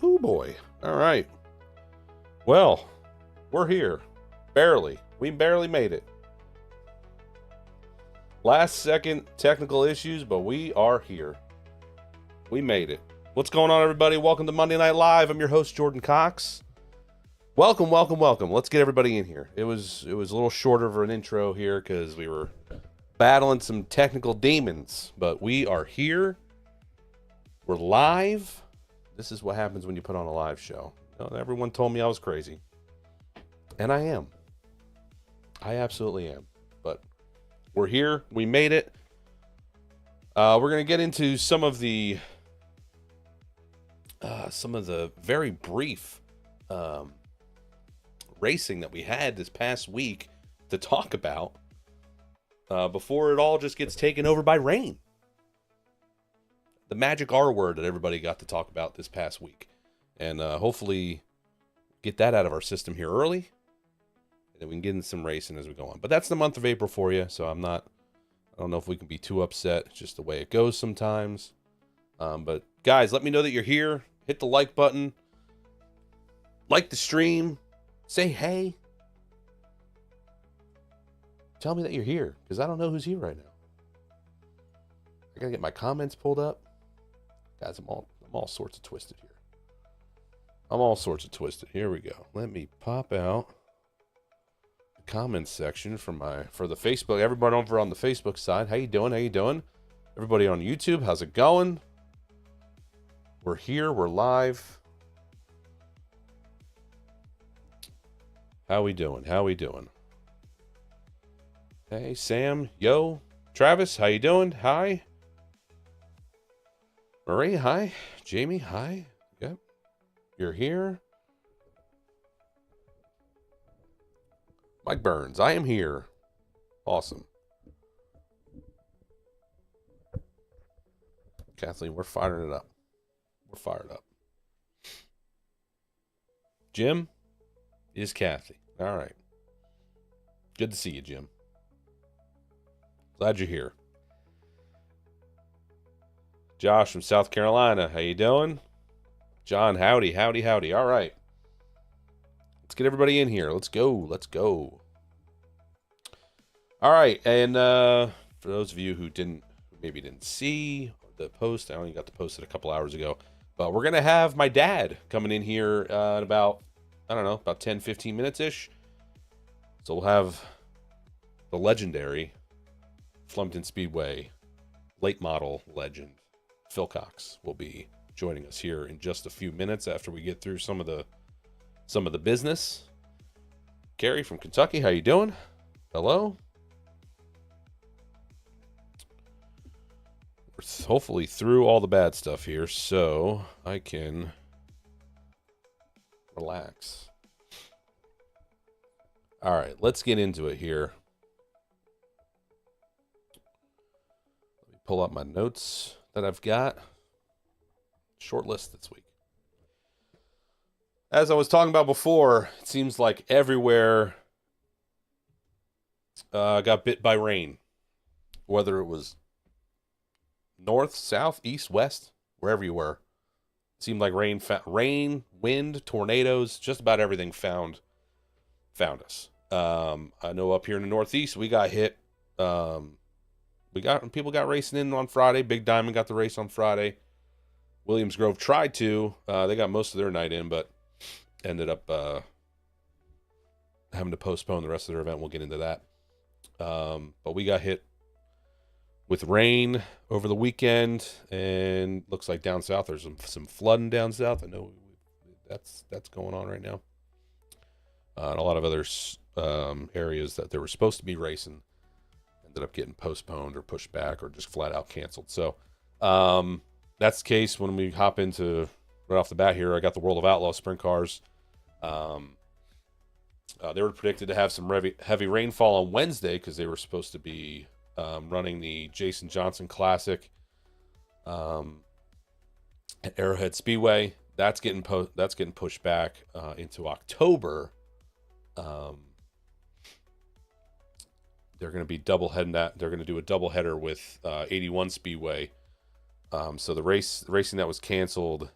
Whoo boy. All right. Well, we're here. Barely. We barely made it. Last second technical issues, but we are here. We made it. What's going on, everybody? Welcome to Monday Night Live. I'm your host, Jordon Cox. Welcome, welcome, welcome. Let's get everybody in here. It was a little shorter of an intro here because we were battling some technical demons, but we are here. We're live. This is what happens when you put on a live show. You know, everyone told me I was crazy, and I am. I absolutely am. But we're here. We made it. We're gonna get into some of the very brief racing that we had this past week to talk about before it all just gets taken over by rain. The magic R word that everybody got to talk about this past week, and hopefully get that out of our system here early, and then we can get into some racing as we go on. But that's the month of April for you, so I don't know if we can be too upset. It's just the way it goes sometimes. But guys, let me know that you're here. Hit the like button. Like the stream. Say hey. Tell me that you're here, because I don't know who's here right now. I gotta get my comments pulled up. Guys, I'm all sorts of twisted here. I'm all sorts of twisted. Here we go. Let me pop out the comments section for the Facebook. Everybody over on the Facebook side, how you doing? How you doing? Everybody on YouTube, how's it going? We're here. We're live. How we doing? How we doing? Hey, Sam. Yo. Travis, how you doing? Hi. Marie, hi. Jamie, hi. Yep. You're here. Mike Burns, I am here. Awesome. Kathleen, we're firing it up. We're fired up. Jim is Kathy. All right. Good to see you, Jim. Glad you're here. Josh from South Carolina. How you doing? John, howdy, howdy, howdy. All right. Let's get everybody in here. Let's go. Let's go. All right. And for those of you who maybe didn't see the post, I only got the post a couple hours ago. But we're going to have my dad coming in here in about 10, 15 minutes-ish. So we'll have the legendary Flumpton Speedway late model legend, Phil Cox, will be joining us here in just a few minutes after we get through some of the business. Gary from Kentucky, how you doing? Hello. We're hopefully through all the bad stuff here, so I can relax. All right, let's get into it here. Let me pull up my notes that I've got. Short list this week. As I was talking about before, it seems like everywhere got bit by rain. Whether it was north, south, east, west, wherever you were. It seemed like rain, wind, tornadoes, just about everything found us. I know up here in the Northeast, we got hit. People got racing in on Friday. Big Diamond got the race on Friday. Williams Grove tried to. They got most of their night in, but ended up having to postpone the rest of their event. We'll get into that. But we got hit with rain over the weekend, and looks like down south there's some flooding down south. I know that's going on right now. And a lot of other areas that they were supposed to be racing ended up getting postponed or pushed back or just flat out canceled. So that's the case when we hop into right off the bat here. I got the World of Outlaw sprint cars. They were predicted to have some heavy rainfall on Wednesday because they were supposed to be running the Jason Johnson Classic at Arrowhead Speedway. That's getting pushed back into October. They're going to be doubleheading that. They're going to do a doubleheader with 81 Speedway. So the racing that was canceled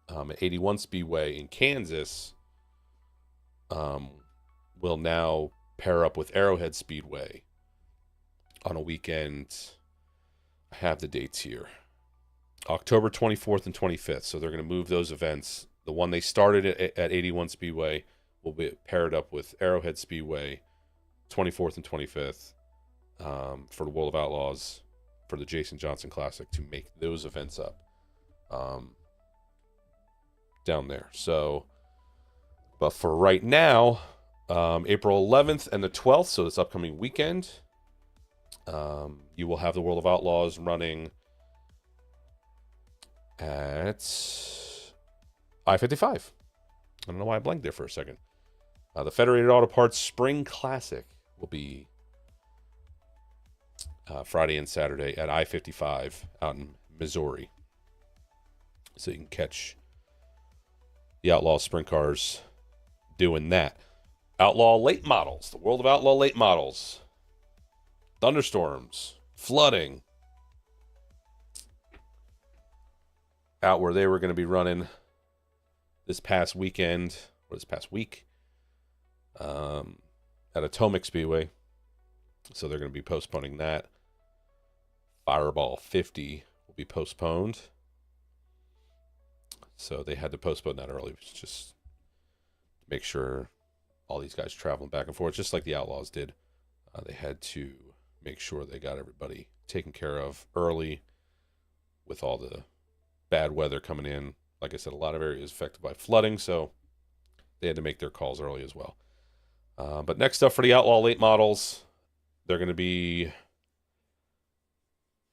at 81 Speedway in Kansas will now pair up with Arrowhead Speedway on a weekend. I have the dates here. October 24th and 25th. So they're going to move those events. The one they started at 81 Speedway will be paired up with Arrowhead Speedway, 24th and 25th, for the World of Outlaws, for the Jason Johnson Classic, to make those events up down there. So, but for right now, April 11th and the 12th, so this upcoming weekend, you will have the World of Outlaws running at I-55. I don't know why I blanked there for a second. The Federated Auto Parts Spring Classic will be Friday and Saturday at I-55 out in Missouri. So you can catch the Outlaw Sprint Cars doing that. Outlaw Late Models, the World of Outlaw Late Models. Thunderstorms, flooding. Out where they were going to be running this past weekend, or this past week, at Atomic Speedway. So they're going to be postponing that. Fireball 50 will be postponed. So they had to postpone that early, just to make sure all these guys traveling back and forth, just like the Outlaws did. They had to make sure they got everybody taken care of early with all the bad weather coming in. Like I said, a lot of areas affected by flooding, so they had to make their calls early as well. But next up for the Outlaw Late Models, they're going to be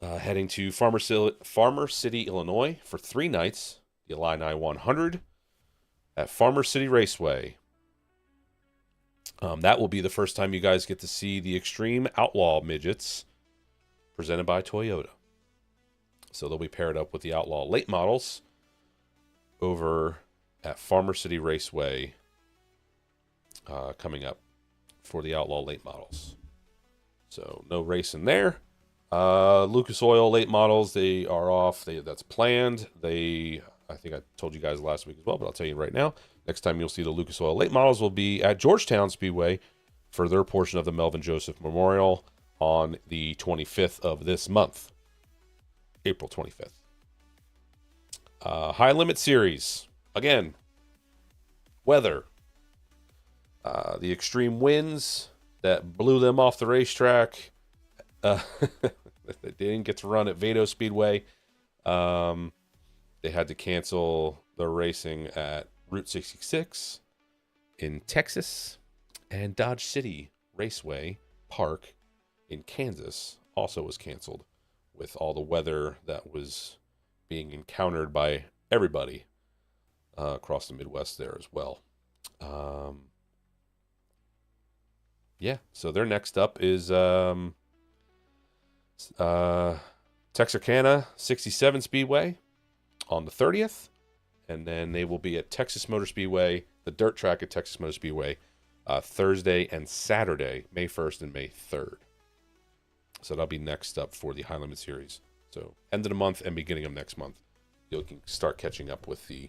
heading to Farmer City, Illinois for 3 nights. The Illini 100 at Farmer City Raceway. That will be the first time you guys get to see the Extreme Outlaw Midgets presented by Toyota. So they'll be paired up with the Outlaw Late Models over at Farmer City Raceway coming up for the Outlaw Late Models. So no racing there. Lucas Oil Late Models, they are off. That's planned. I think I told you guys last week as well, but I'll tell you right now. Next time you'll see the Lucas Oil Late Models will be at Georgetown Speedway for their portion of the Melvin Joseph Memorial on the 25th of this month, April 25th. High Limit Series. Again, weather. The extreme winds that blew them off the racetrack. They didn't get to run at Vado Speedway. They had to cancel the racing at Route 66 in Texas, and Dodge City Raceway Park in Kansas also was canceled with all the weather that was being encountered by everybody across the Midwest there as well. Yeah, so their next up is Texarkana 67 Speedway on the 30th. And then they will be at Texas Motor Speedway, the dirt track at Texas Motor Speedway, Thursday and Saturday, May 1st and May 3rd. So that'll be next up for the High Limit Series. So end of the month and beginning of next month, you can start catching up with the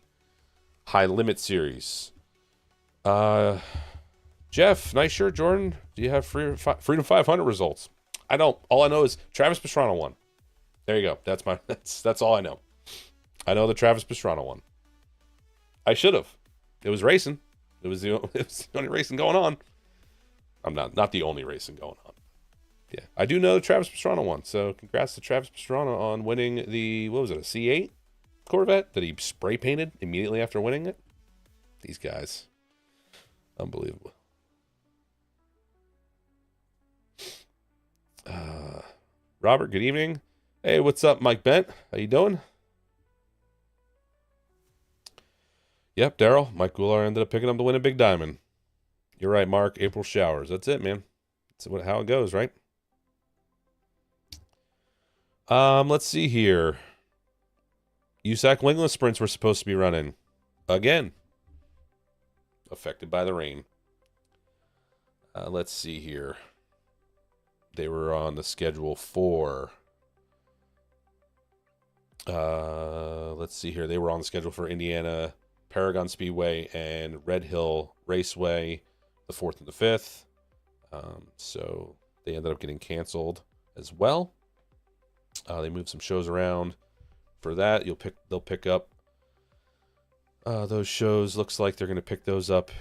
High Limit Series. Jeff, nice shirt, Jordan. Do you have Freedom 500 results? I don't. All I know is Travis Pastrana won. There you go. That's all I know. I know the Travis Pastrana won. I should have. It was racing. It was the only racing going on. I'm not the only racing going on. Yeah, I do know that Travis Pastrana won. So congrats to Travis Pastrana on winning the, what was it, a C8 Corvette that he spray painted immediately after winning it. These guys, unbelievable. Robert, good evening. Hey, what's up, Mike Bent? How you doing? Yep, Daryl. Mike Goulart ended up picking up the win at Big Diamond. You're right, Mark. April showers. That's it, man. That's how it goes, right? Let's see here. USAC wingless sprints were supposed to be running again. Affected by the rain. Let's see here. They were on the schedule for Let's see here. They were on the schedule for Indiana Paragon Speedway and Red Hill Raceway, the 4th and the 5th. So they ended up getting canceled as well. They moved some shows around for that. They'll pick up those shows. Looks like they're going to pick those up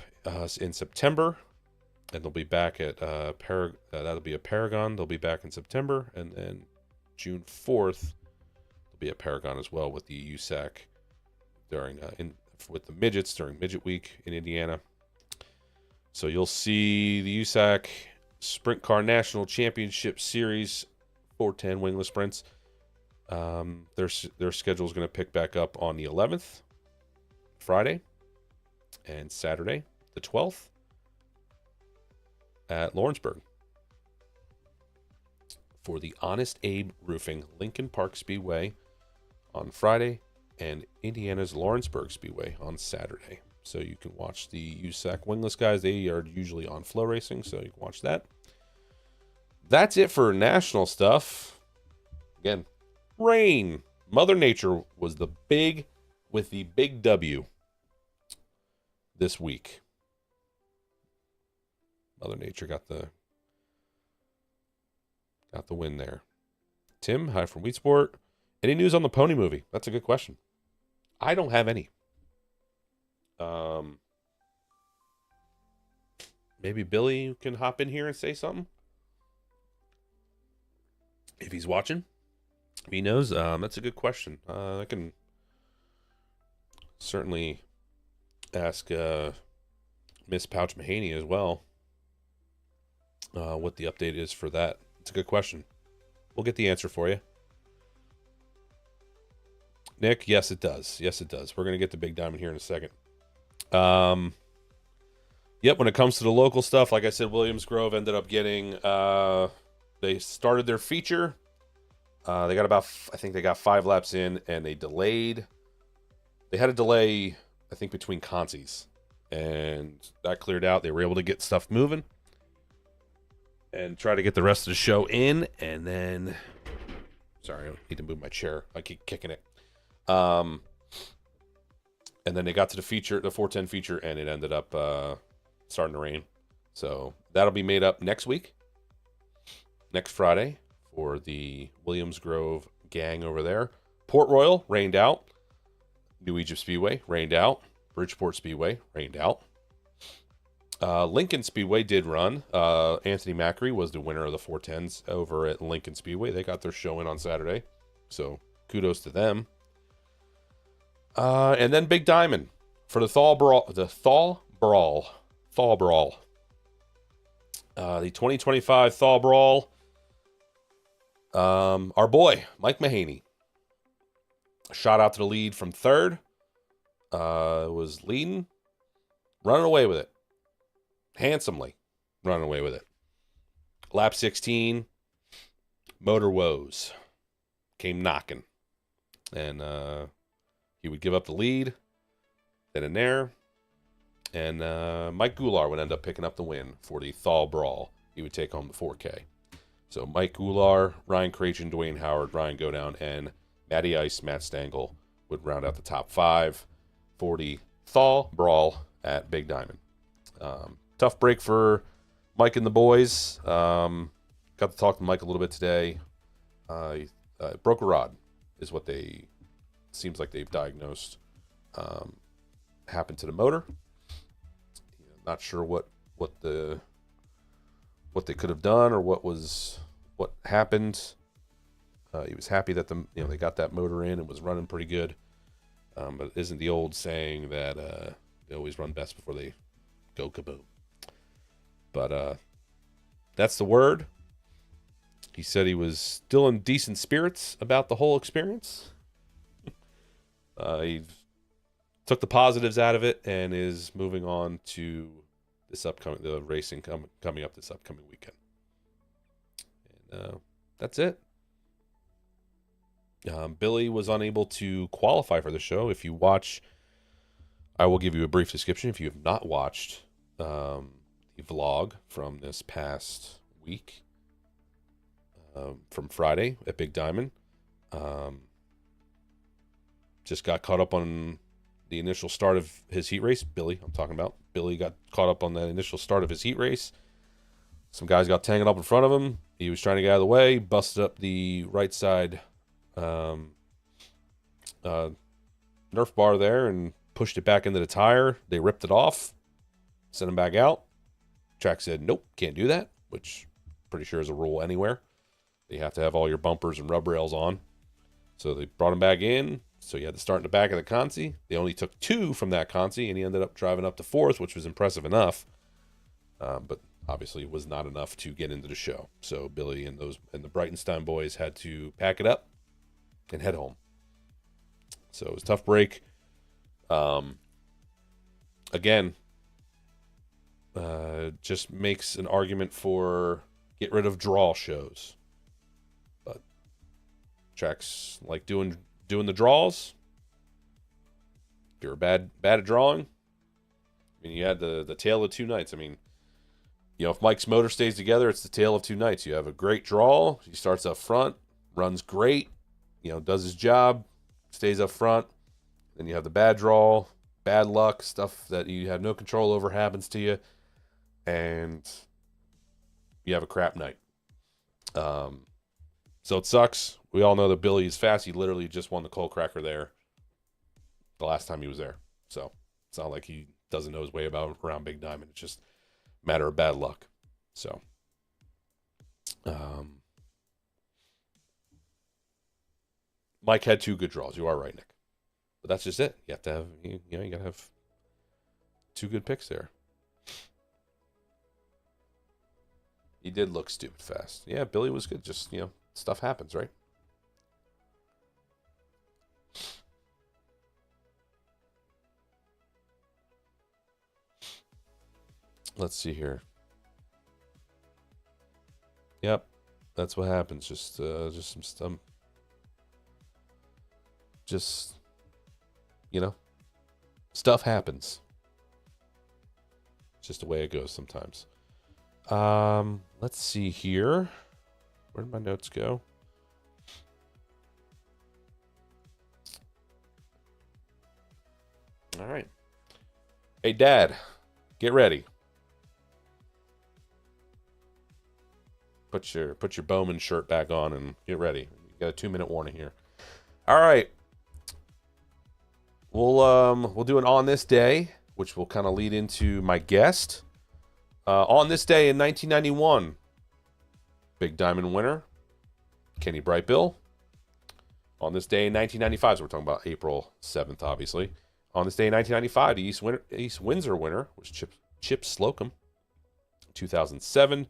in September, and they'll be back at that'll be a Paragon. They'll be back in September, and then June 4th they'll be at Paragon as well with the USAC during with the midgets during Midget Week in Indiana. So you'll see the USAC Sprint Car National Championship Series 410 wingless sprints. Their schedule is going to pick back up on the 11th, Friday, and Saturday, the 12th, at Lawrenceburg for the Honest Abe Roofing Lincoln Park Speedway on Friday and Indiana's Lawrenceburg Speedway on Saturday. So you can watch the USAC wingless guys. They are usually on Flow Racing, so you can watch that. That's it for national stuff. Again, rain. Mother Nature was the big W this week. Mother Nature got the win there. Tim, hi from Wheat Sport. Any news on the Pony movie? That's a good question. I don't have any. Maybe Billy can hop in here and say something if he's watching. If he knows, that's a good question. I can certainly ask Miss Pauch Mahaney as well what the update is for that. It's a good question. We'll get the answer for you. Nick, yes, it does. Yes, it does. We're going to get the Big Diamond here in a second. Yep, when it comes to the local stuff, like I said, Williams Grove ended up getting, they started their feature. They got I think they got 5 laps in, and they delayed. They had a delay, I think, between consies, and that cleared out. They were able to get stuff moving and try to get the rest of the show in, and then, sorry, I need to move my chair. I keep kicking it. And then they got to the feature, the 410 feature, and it ended up starting to rain. So that'll be made up next week, next Friday, for the Williams Grove gang over there. Port Royal rained out. New Egypt Speedway rained out. Bridgeport Speedway rained out. Lincoln Speedway did run. Anthony Macri was the winner of the 410s over at Lincoln Speedway. They got their show in on Saturday, so kudos to them. And then Big Diamond for the Thaw Brawl. The 2025 Thaw Brawl. Our boy Mike Mahaney shot out to the lead from third. Was leading, running away with it, handsomely running away with it. Lap 16, motor woes came knocking, and he would give up the lead then and there, and Mike Goulart would end up picking up the win for the Thaw Brawl. He would take home the 4K. So Mike Goulart, Ryan Cragen, Dwayne Howard, Ryan Godown, and Matty Ice, Matt Stengel would round out the top 5 for the Thaw Brawl at Big Diamond. Tough break for Mike and the boys. Got to talk to Mike a little bit today. He broke a rod is what they seems like they've diagnosed happened to the motor. Not sure what they could have done or what happened. He was happy that they got that motor in and was running pretty good. But it isn't the old saying that they always run best before they go kaboom. But that's the word. He said he was still in decent spirits about the whole experience. He took the positives out of it and is moving on to the racing coming up this upcoming weekend. And that's it. Billy was unable to qualify for the show. If you watch, I will give you a brief description. If you have not watched the vlog from this past week, from Friday at Big Diamond, just got caught up on the initial start of his heat race. Billy, I'm talking about. Billy got caught up on that initial start of his heat race. Some guys got tangled up in front of him. He was trying to get out of the way, busted up the right side Nerf bar there and pushed it back into the tire. They ripped it off, sent him back out. Track said, nope, can't do that, which pretty sure is a rule anywhere. You have to have all your bumpers and rub rails on. So they brought him back in. So you had to start in the back of the consi. They only took 2 from that consi, and he ended up driving up to 4th, which was impressive enough. But obviously was not enough to get into the show. So Billy and the Breitenstein boys had to pack it up and head home. So it was a tough break. Again, just makes an argument for get rid of draw shows. But tracks like doing the draws. If you're bad at drawing, I mean, you had the tale of 2 nights. I mean, you know, if Mike's motor stays together, it's the tale of 2 nights. You have a great draw. He starts up front, runs great, you know, does his job, stays up front. Then you have the bad draw, bad luck, stuff that you have no control over happens to you, and you have a crap night. So it sucks. We all know that Billy is fast. He literally just won the coal cracker there the last time he was there. So it's not like he doesn't know his way around Big Diamond. It's just a matter of bad luck. So Mike had 2 good draws. You are right, Nick. But that's just it. You have to have, you got to have 2 good picks there. He did look stupid fast. Yeah, Billy was good. Just, stuff happens, right? Let's see here. Yep, that's what happens. Just some stuff. Just, stuff happens. It's just the way it goes sometimes. Let's see here. Where did my notes go? All right. Hey, Dad, get ready. Put your Bowman shirt back on and get ready. You got a 2-minute warning here. All right. We'll do an on this day, which will kind of lead into my guest. On this day in 1991, Big Diamond winner, Kenny Brightbill. On this day in 1995, so we're talking about April 7th, obviously. On this day in 1995, the East Windsor winner was Chip Slocum. 2007,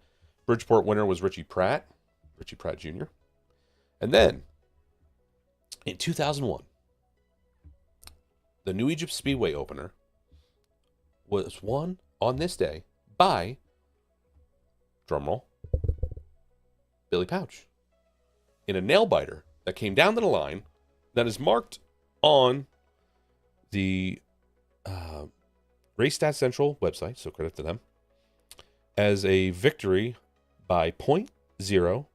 Bridgeport winner was Richie Pratt Jr. And then, in 2001, the New Egypt Speedway opener was won on this day by, drumroll, Billy Pauch, in a nail biter that came down to the line that is marked on the Race Stats Central website, so credit to them, as a victory by .005,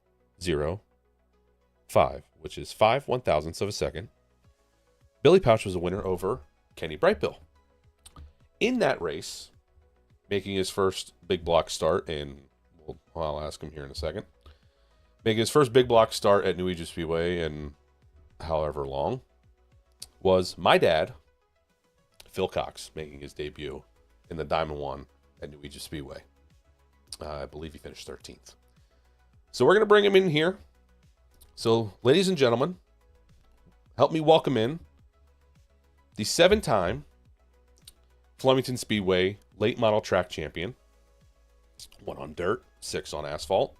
which is 5/1000ths of a second. Billy Pauch was a winner over Kenny Brightbill. In that race, making his first big block start, and I'll ask him here in a second, making his first big block start at New Egypt Speedway in however long, was my dad, Phil Cox, making his debut in the Diamond 1 at New Egypt Speedway. I believe he finished 13th. So we're going to bring him in here. So, ladies and gentlemen, help me welcome in the 7-time Flemington Speedway late model track champion. 1 on dirt, 6 on asphalt.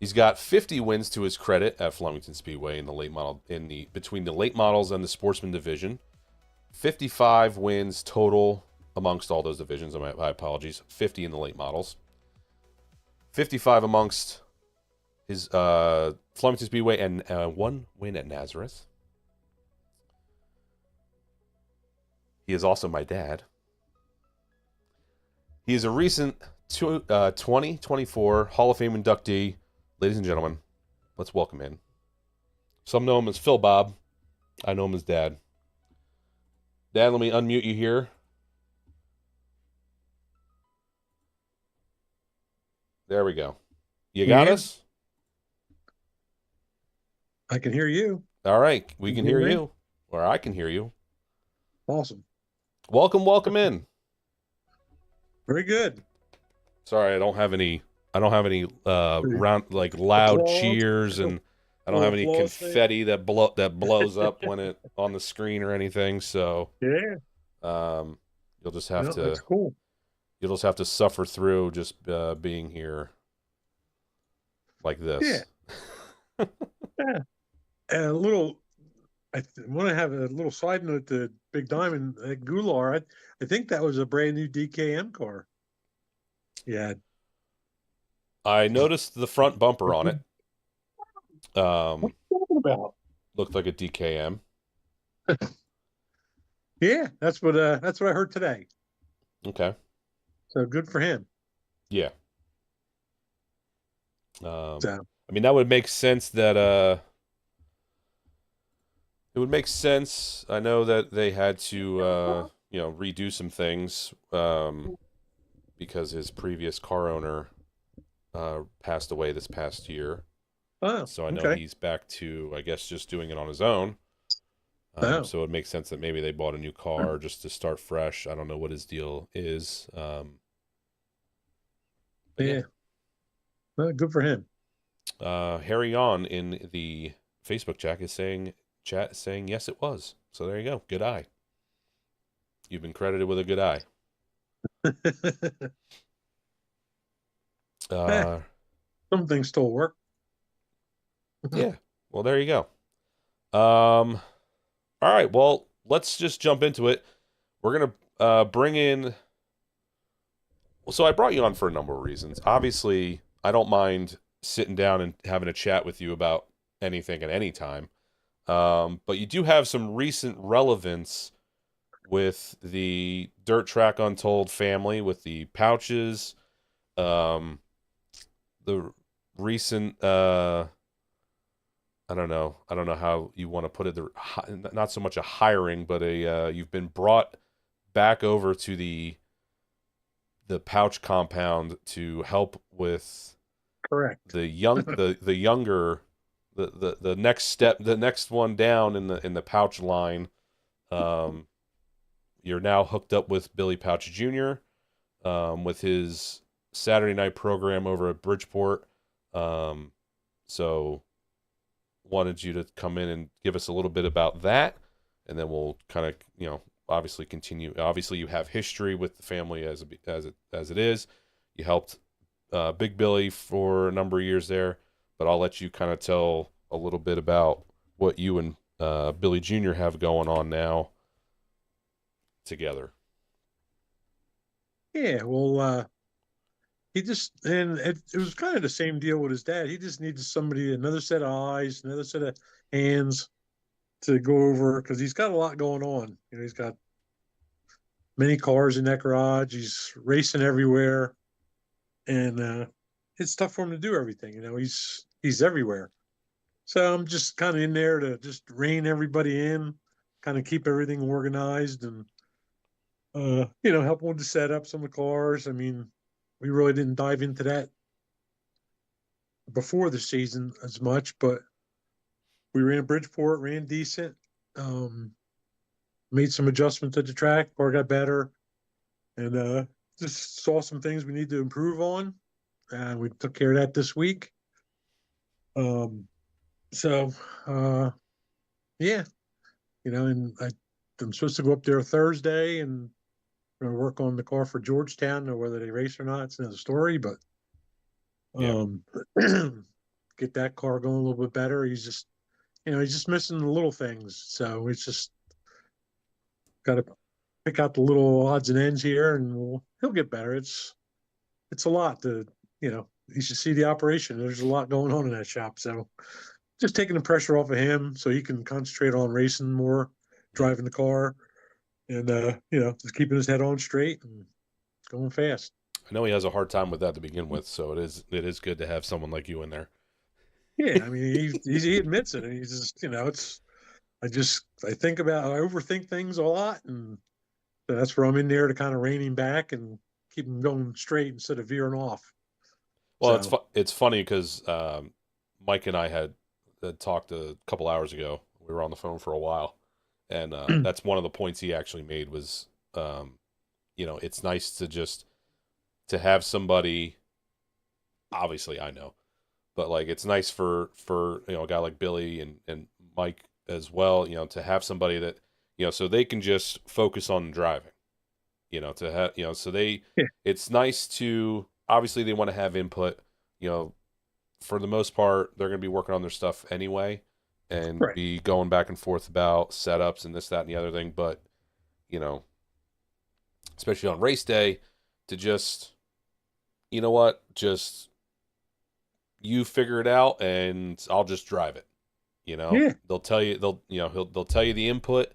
He's got 50 wins to his credit at Flemington Speedway in the late model, between the late models and the sportsman division. 55 wins total amongst all those divisions. My apologies. 50 in the late models. 55 amongst his Flemington Speedway and 1 win at Nazareth. He is also my dad. He is a recent 2024 Hall of Fame inductee. Ladies and gentlemen, let's welcome in. Some know him as Phil Bob, I know him as Dad. Dad, let me unmute you here. There we go. You got Yeah, us? I can hear you. All right. We Can can you hear hear me? you. Or I can hear you. Awesome. Welcome, welcome in. Very good. Sorry, I don't have any The round like loud applause, cheers, and I don't little have any applause thing. confetti that blows up when it on the screen or anything. So Yeah, um you'll just have no, that's to cool. you'll just have to suffer through just being here like Yeah, this. yeah. And a little, want to have a little side note to Big Diamond Gular. I think that was a brand new DKM car. Yeah. I noticed the front bumper What on it. you talking about? Looked like a DKM. Yeah, that's what I heard today. Okay. So good for him. Yeah. Um, So I mean, that would make sense that it would make sense. I know that they had to redo some things because his previous car owner passed away this past year. oh, So I know okay. he's back to, I guess, just doing it on his own. Oh, So it makes sense that maybe they bought a new car just to start fresh. I don't know what his deal is. But yeah, yeah. Well, good for him. Harry on in the Facebook chat is saying yes, it was. So there you go. Good eye. You've been credited with a good eye. Eh, Uh, some things still work. yeah. Well, there you go. Um, all right. Well, let's just jump into it. We're gonna bring in. Well, so I brought you on for a number of reasons. Obviously, I don't mind sitting down and having a chat with you about anything at any time. But you do have some recent relevance with the Dirt Track Untold family, with the pouches, um, the recent I don't know how you want to put it. Not so much a hiring, but a you've been brought back over to the Pouch compound to help with Correct. the younger the next step, the next one down in the Pouch line. Um, you're now hooked up with Billy Pouch Jr. With his Saturday night program over at Bridgeport. Um, so wanted you to come in and give us a little bit about that, and then we'll kind of obviously continue. Obviously, you have history with the family as it is. You helped Big Billy for a number of years there, but I'll let you kind of tell a little bit about what you and Billy Jr. have going on now together. Yeah, well, he just and it was kind of the same deal with his dad. He just needed somebody, another set of eyes, another set of hands to go over because he's got a lot going on. You know, he's got many cars in that garage. He's racing everywhere, and it's tough for him to do everything. You know, he's everywhere. So I'm just kind of in there to just rein everybody in, kind of keep everything organized, and help him with the setup, some of the cars. I mean, we really didn't dive into that before the season as much, but we ran Bridgeport, ran decent. Um, Made some adjustments at the track, car got better, and just saw some things we need to improve on. And we took care of that this week. Um, so yeah, and I'm supposed to go up there Thursday and work on the car for Georgetown. Or whether they race or not, it's another story. But Yeah, um, get that car going a little bit better. He's just missing the little things. So it's just got to pick out the little odds and ends here, and he'll get better. It's a lot to You should see the operation. There's a lot going on in that shop. So just taking the pressure off of him so he can concentrate on racing more, yeah. driving the car, and just keeping his head on straight and going fast. I know he has a hard time with that to begin with, so it is good to have someone like you in there. Yeah, I mean he admits it, and he's just it's. I overthink things a lot, and so that's where I'm in there to kind of rein him back and keep him going straight instead of veering off. Well, So it's funny because Mike and I had talked a couple hours ago. We were on the phone for a while, and that's one of the points he actually made was, it's nice to have somebody. Obviously, I know, but like it's nice for a guy like Billy and Mike as well. To have somebody that so they can just focus on driving. To have so they yeah, it's nice to obviously they want to have input. You know, for the most part, they're going to be working on their stuff anyway and right. be going back and forth about setups and this, that, and the other thing. But, you know, especially on race day, to just, you know what, just you figure it out and I'll just drive it. Yeah, They'll tell you, they'll tell you the input,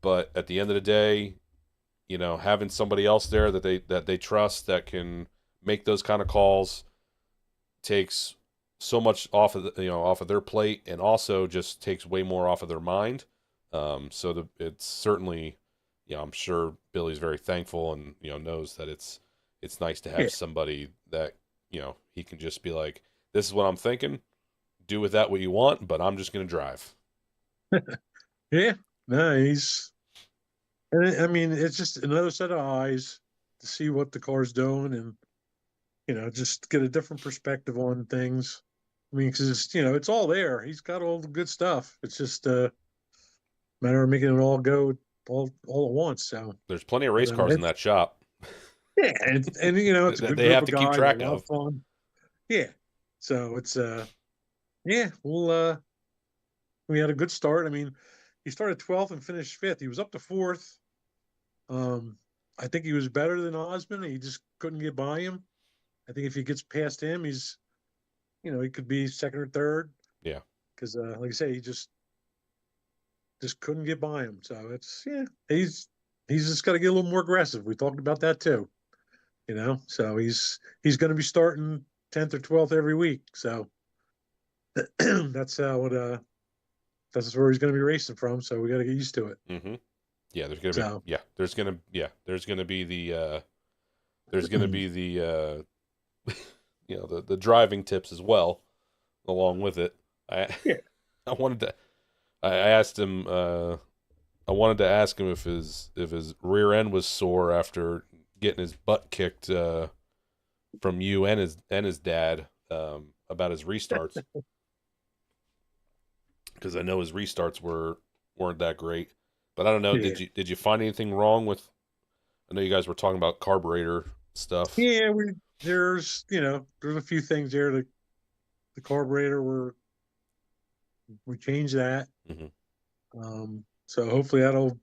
but at the end of the day, having somebody else there that they trust that can make those kind of calls takes so much off of their plate, and also just takes way more off of their mind. It's certainly, I'm sure Billy's very thankful and knows that it's nice to yeah, have somebody that he can just be like, this is what I'm thinking. Do with that what you want, but I'm just gonna drive. yeah. No, I mean, it's just another set of eyes to see what the car's doing, and just get a different perspective on things. I mean, because it's all there. He's got all the good stuff. It's just a matter of making it all go all at once. So, There's plenty of race but cars in it's that shop yeah, and it's a that good they group have of to keep guys. A track lot of of. fun. Yeah. So it's yeah, we had a good start. I mean, he started 12th and finished fifth. He was up to fourth. Um, I think he was better than Osmond. He just couldn't get by him. I think if he gets past him, he could be second or third Yeah. because, like I say, he just couldn't get by him. So it's yeah, he's just got to get a little more aggressive. We talked about that too. So he's going to be starting 10th or 12th every week. So that's how it that's where he's going to be racing from. So we got to get used to it. Mm-hmm. Yeah, So there's gonna be there's gonna be the driving tips as well along with it. I yeah, I wanted to I asked him I wanted to ask him if his rear end was sore after getting his butt kicked from you and his dad about his restarts, because I know his restarts weren't that great. But I don't know. yeah, Did you find anything wrong with? I know you guys were talking about carburetor stuff. yeah. There's a few things there. The carburetor we changed that. Hmm. So hopefully that'll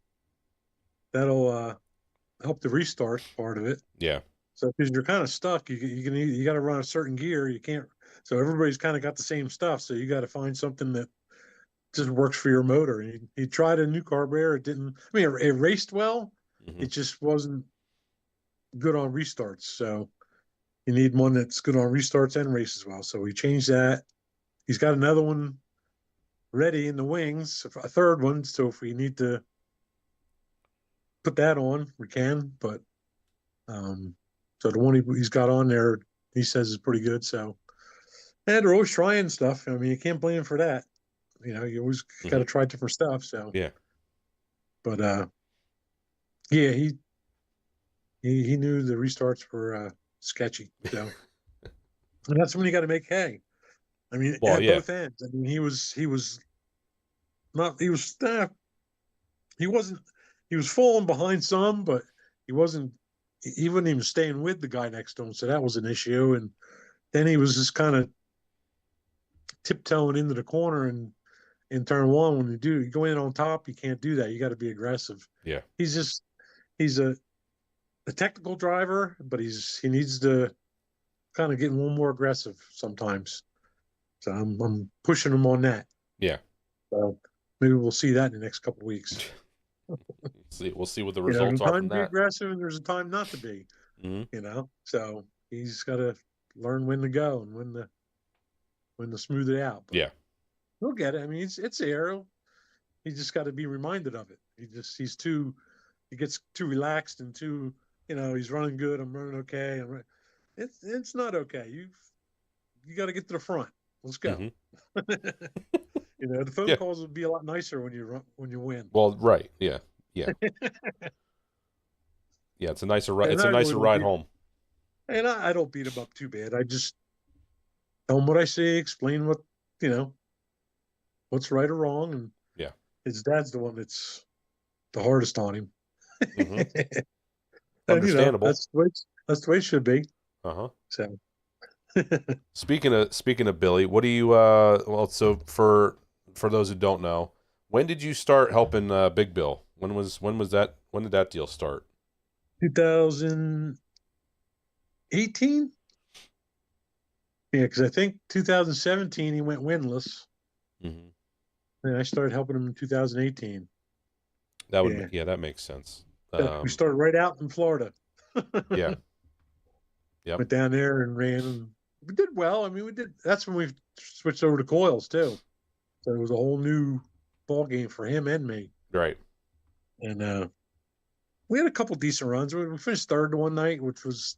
help the restart part of it. Yeah. So because you're kind of stuck, you got to run a certain gear. You can't. So everybody's kind of got the same stuff. So you got to find something that just works for your motor. And he tried a new carburetor. It didn't. I mean, it raced well. Hmm. It just wasn't good on restarts. So you need one that's good on restarts and races well. So we changed that. He's got another one ready in the wings, a third one. So if we need to put that on, we can. But so the one he's got on there, he says is pretty good. So and they're always trying stuff. I mean, you can't blame him for that. You always got Hmm. to try different stuff. So, Yeah. but yeah, he knew the restarts were sketchy. So and that's when you got to make hay. I mean, Well, at yeah. both ends. I mean, he was not he wasn't he was falling behind some, but he wasn't he wasn't even staying with the guy next to him. So that was an issue. And then he was just kind of tiptoeing into the corner and in turn one. When you go in on top, you can't do that. You got to be aggressive. Yeah. He's just he's a technical driver, but he needs to kind of get one more aggressive sometimes. So I'm pushing him on that. Yeah. So maybe we'll see that in the next couple of weeks. We'll see what the There's results a are time from to be that. aggressive and there's a time not to be. Hmm. So he's got to learn when to go and when to smooth it out. But Yeah. he'll get it. I mean, it's there. He's just got to be reminded of it. He gets too relaxed and too, he's running good. I'm running okay. It's not okay. You got to get to the front. Let's go. Mm-hmm. The phone Yeah. calls would be a lot nicer when you win. Well, right. Yeah. Yeah. Yeah. It's a nicer ride. And It's a I really nicer don't ride beat, home. and I don't beat him up too bad. I just tell him what I see, explain you know, what's right or wrong, and Yeah. his dad's the one that's the hardest on him. Mm-hmm. And Understandable. that's the way it should be. Uh-huh. So Speaking of Billy, what do you well, so for those who don't know, when did you start helping Big Bill? When did that deal start? 2018, yeah, because I think 2017 he went winless, Mm-hmm. and I started helping him in 2018. Yeah, that makes sense. We started right out in Florida. Yeah. Yep. Went down there and ran, and we did well. I mean, we did. That's when we switched over to coils too. So it was a whole new ball game for him and me. Right. And we had a couple decent runs. We finished third one night, which was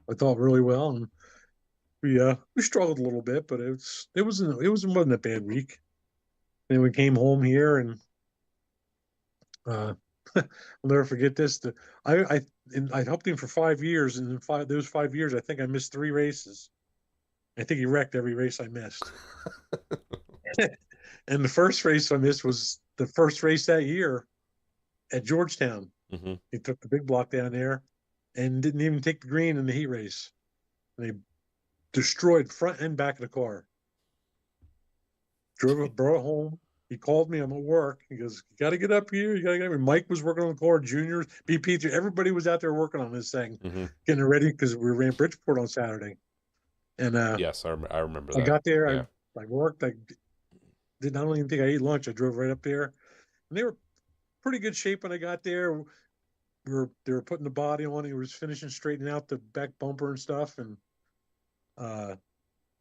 I thought really well. And we struggled a little bit, but it wasn't a bad week. Then we came home here, and uh, I'll never forget this. I helped him for 5 years, and in those 5 years, I think I missed 3 races. I think he wrecked every race I missed. And the first race I missed was the first race that year at Georgetown. Mm-hmm. He took the big block down there and didn't even take the green in the heat race. And they destroyed front and back of the car. Brought it home. He called me. I'm at work. He goes, "You got to get up here. You got to get up here." Mike was working on the car. Juniors, BP, everybody was out there working on this thing, Mm-hmm. getting it ready because we ran Bridgeport on Saturday. And yes, I remember that. I got there. Yeah. I worked. I don't even think I ate lunch. I drove right up there, and they were pretty good shape when I got there. They were putting the body on. He was finishing straightening out the back bumper and stuff. And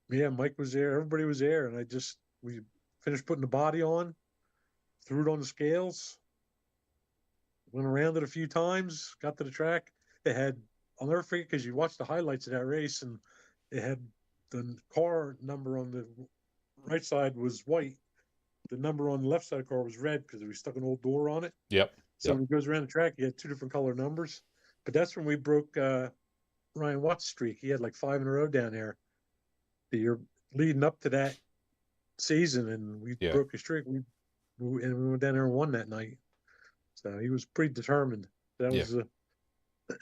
Mike was there. Everybody was there, and we finished putting the body on, threw it on the scales, went around it a few times, got to the track. I'll never forget because you watched the highlights of that race, and it had the car number on the right side was white. The number on the left side of the car was red because we stuck an old door on it. Yep. So when he goes around the track, he had 2 different color numbers. But that's when we broke Ryan Watt's streak. He had like 5 in a row down there the year leading up to that season, and we broke his streak. We went down there and won that night. So he was pretty determined. That was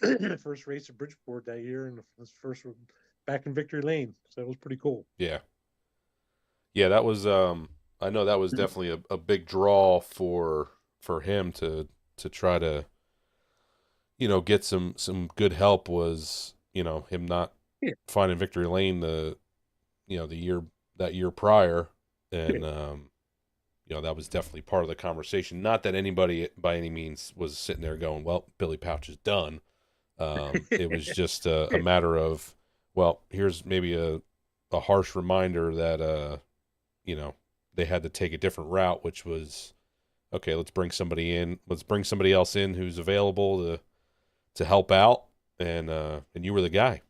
the first race at Bridgeport that year, and the first back in Victory Lane. So that was pretty cool. Yeah. Yeah, that was I know that was definitely a big draw for him to try to get some good help was him not finding Victory Lane the year prior, and that was definitely part of the conversation. Not that anybody by any means was sitting there going, well, Billy Pauch is done. It was just a matter of, well, here's maybe a harsh reminder that they had to take a different route, which was, okay, let's bring somebody else in who's available to help out, and you were the guy.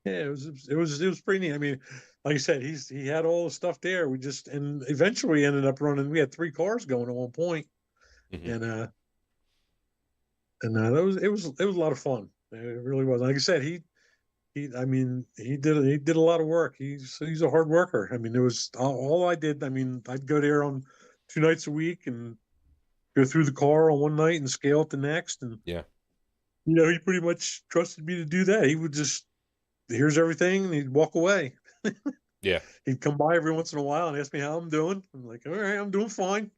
Yeah, it was pretty neat. I mean, like I said, he had all the stuff there. And eventually ended up running. We had 3 cars going at one point, Mm-hmm. and it was a lot of fun. It really was. Like I said, he did a lot of work. He's a hard worker. I mean, it was all I did. I mean, I'd go there on 2 nights a week and go through the car on one night and scale it the next. And he pretty much trusted me to do that. He would just, here's everything, and he'd walk away. Yeah. He'd come by every once in a while and ask me how I'm doing. I'm like, all right, I'm doing fine.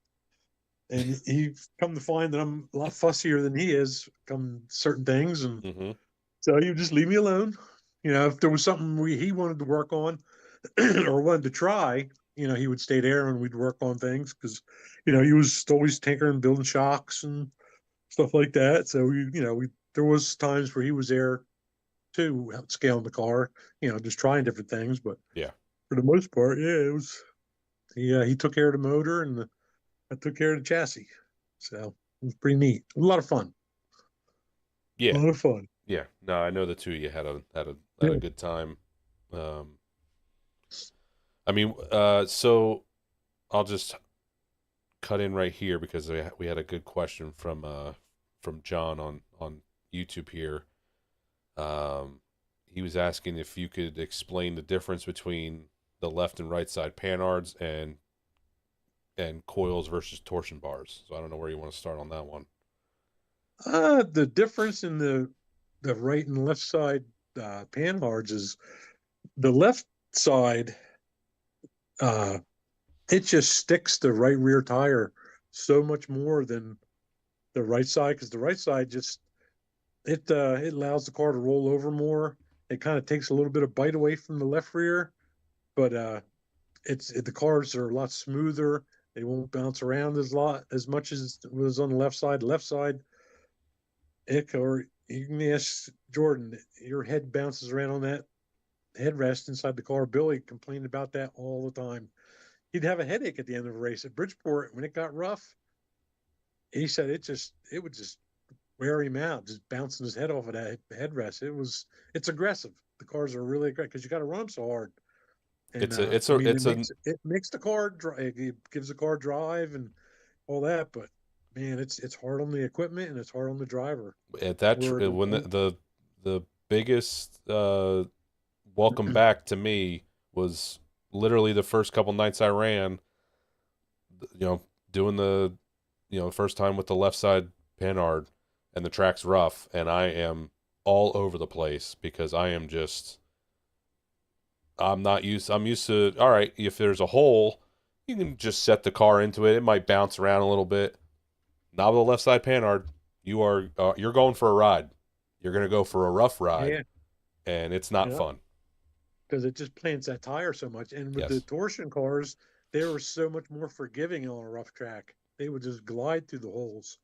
And he come to find that I'm a lot fussier than he is come certain things. And so he would just leave me alone. If there was something he wanted to work on or wanted to try, he would stay there and we'd work on things because, he was always tinkering, building shocks and stuff like that. So there was times where he was there too, scaling the car, just trying different things. But for the most part, he took care of the motor, and I took care of the chassis. So it was pretty neat. A lot of fun. A Yeah, lot of fun. yeah. No, I know the two of you had a Yeah. good time. Um, I mean, so I'll just cut in right here because we had a good question from John on YouTube here. Um, he was asking if you could explain the difference between the left and right side panhards and coils versus torsion bars. So I don't know where you want to start on that one. The difference in the right and left side panhards is the left side. Uh, it just sticks the right rear tire so much more than the right side, because the right side just it allows the car to roll over more. It kind of takes a little bit of bite away from the left rear, but the cars are a lot smoother. They won't bounce around as much as it was on the left side. Left side, or you can ask Jordan, your head bounces around on that headrest inside the car. Billy complained about that all the time. He'd have a headache at the end of a race at Bridgeport when it got rough. He said it would just wear him out, just bouncing his head off of that headrest. It's aggressive. The cars are really aggressive because you got to run them so hard. And It's a it's I a mean, it's a it makes the car it gives the car drive and all that, but man, it's hard on the equipment and it's hard on the driver. at that Where when the biggest welcome back to me was literally the first couple nights I ran. You know, doing the first time with the left side panhard, and the track's rough, and I am all over the place because I'm not used. I'm used to, all right, if there's a hole, you can just set the car into it. It might bounce around a little bit. Not with the left side panhard. You're going for a ride. You're going to go for a rough ride, yeah, and it's not yeah, fun. because it just plants that tire so much. And with the Yes. torsion cars, they were so much more forgiving on a rough track. They would just glide through the holes.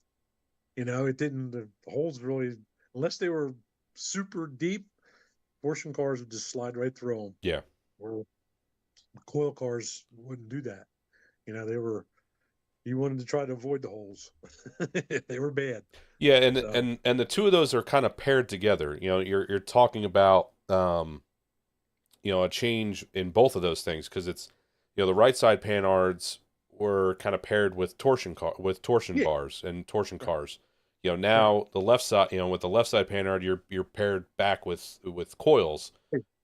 It didn't the holes really, unless they were super deep. Torsion cars would just slide right through them. Yeah. Where coil cars wouldn't do that. They were you wanted to try to avoid the holes. They were bad. Yeah, and So and the two of those are kind of paired together. You're talking about a change in both of those things because it's the right side panhards were kind of paired with torsion yeah, bars and torsion right, cars. right. Now the left side, with the left side panhard, you're paired back with coils,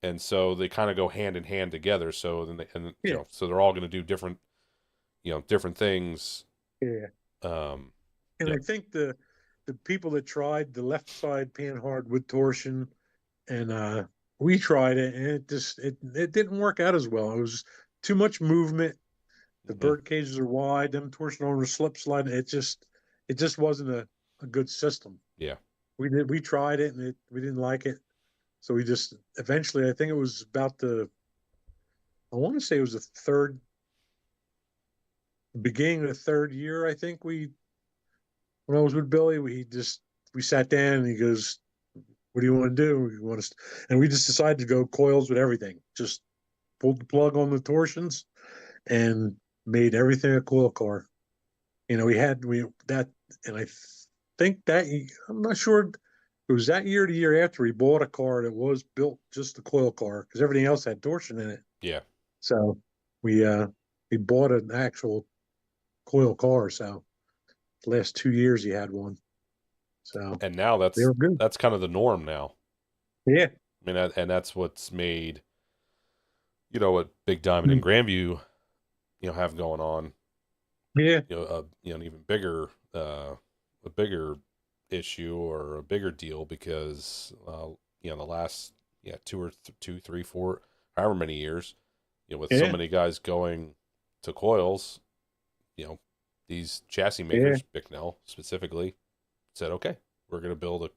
and so they kind of go hand in hand together. So then Yeah, so they're all going to do different things. yeah. Um, And yeah, I think the people that tried the left side panhard with torsion, and we tried it, and it didn't work out as well. It was too much movement. The hmm, bird cages are wide. Them torsion arms slip slide. It just wasn't a good system. yeah, We tried it, and we didn't like it. So we just eventually, I think it was about I want to say it was the beginning of the third year. I think when I was with Billy, we sat down and he goes, "What do you want to do? We want to," and we just decided to go coils with everything. Just pulled the plug on the torsions and made everything a coil car. We that, and I think that I'm not sure. It was that year, the year after, we bought a car that was built just a coil car because everything else had torsion in it. yeah. So we uh we bought an actual coil car. So the last 2 years he had one. So And now they were good. that's kind of the norm now. Yeah. I mean, and that's what's made what Big Diamond and Grandview have going on. Yeah. An even bigger a bigger issue or a bigger deal because the last two, 3, 4, however many years, with so Yeah. many guys going to coils, you know, these chassis Yeah. makers, Bicknell specifically, said, okay, we're going to build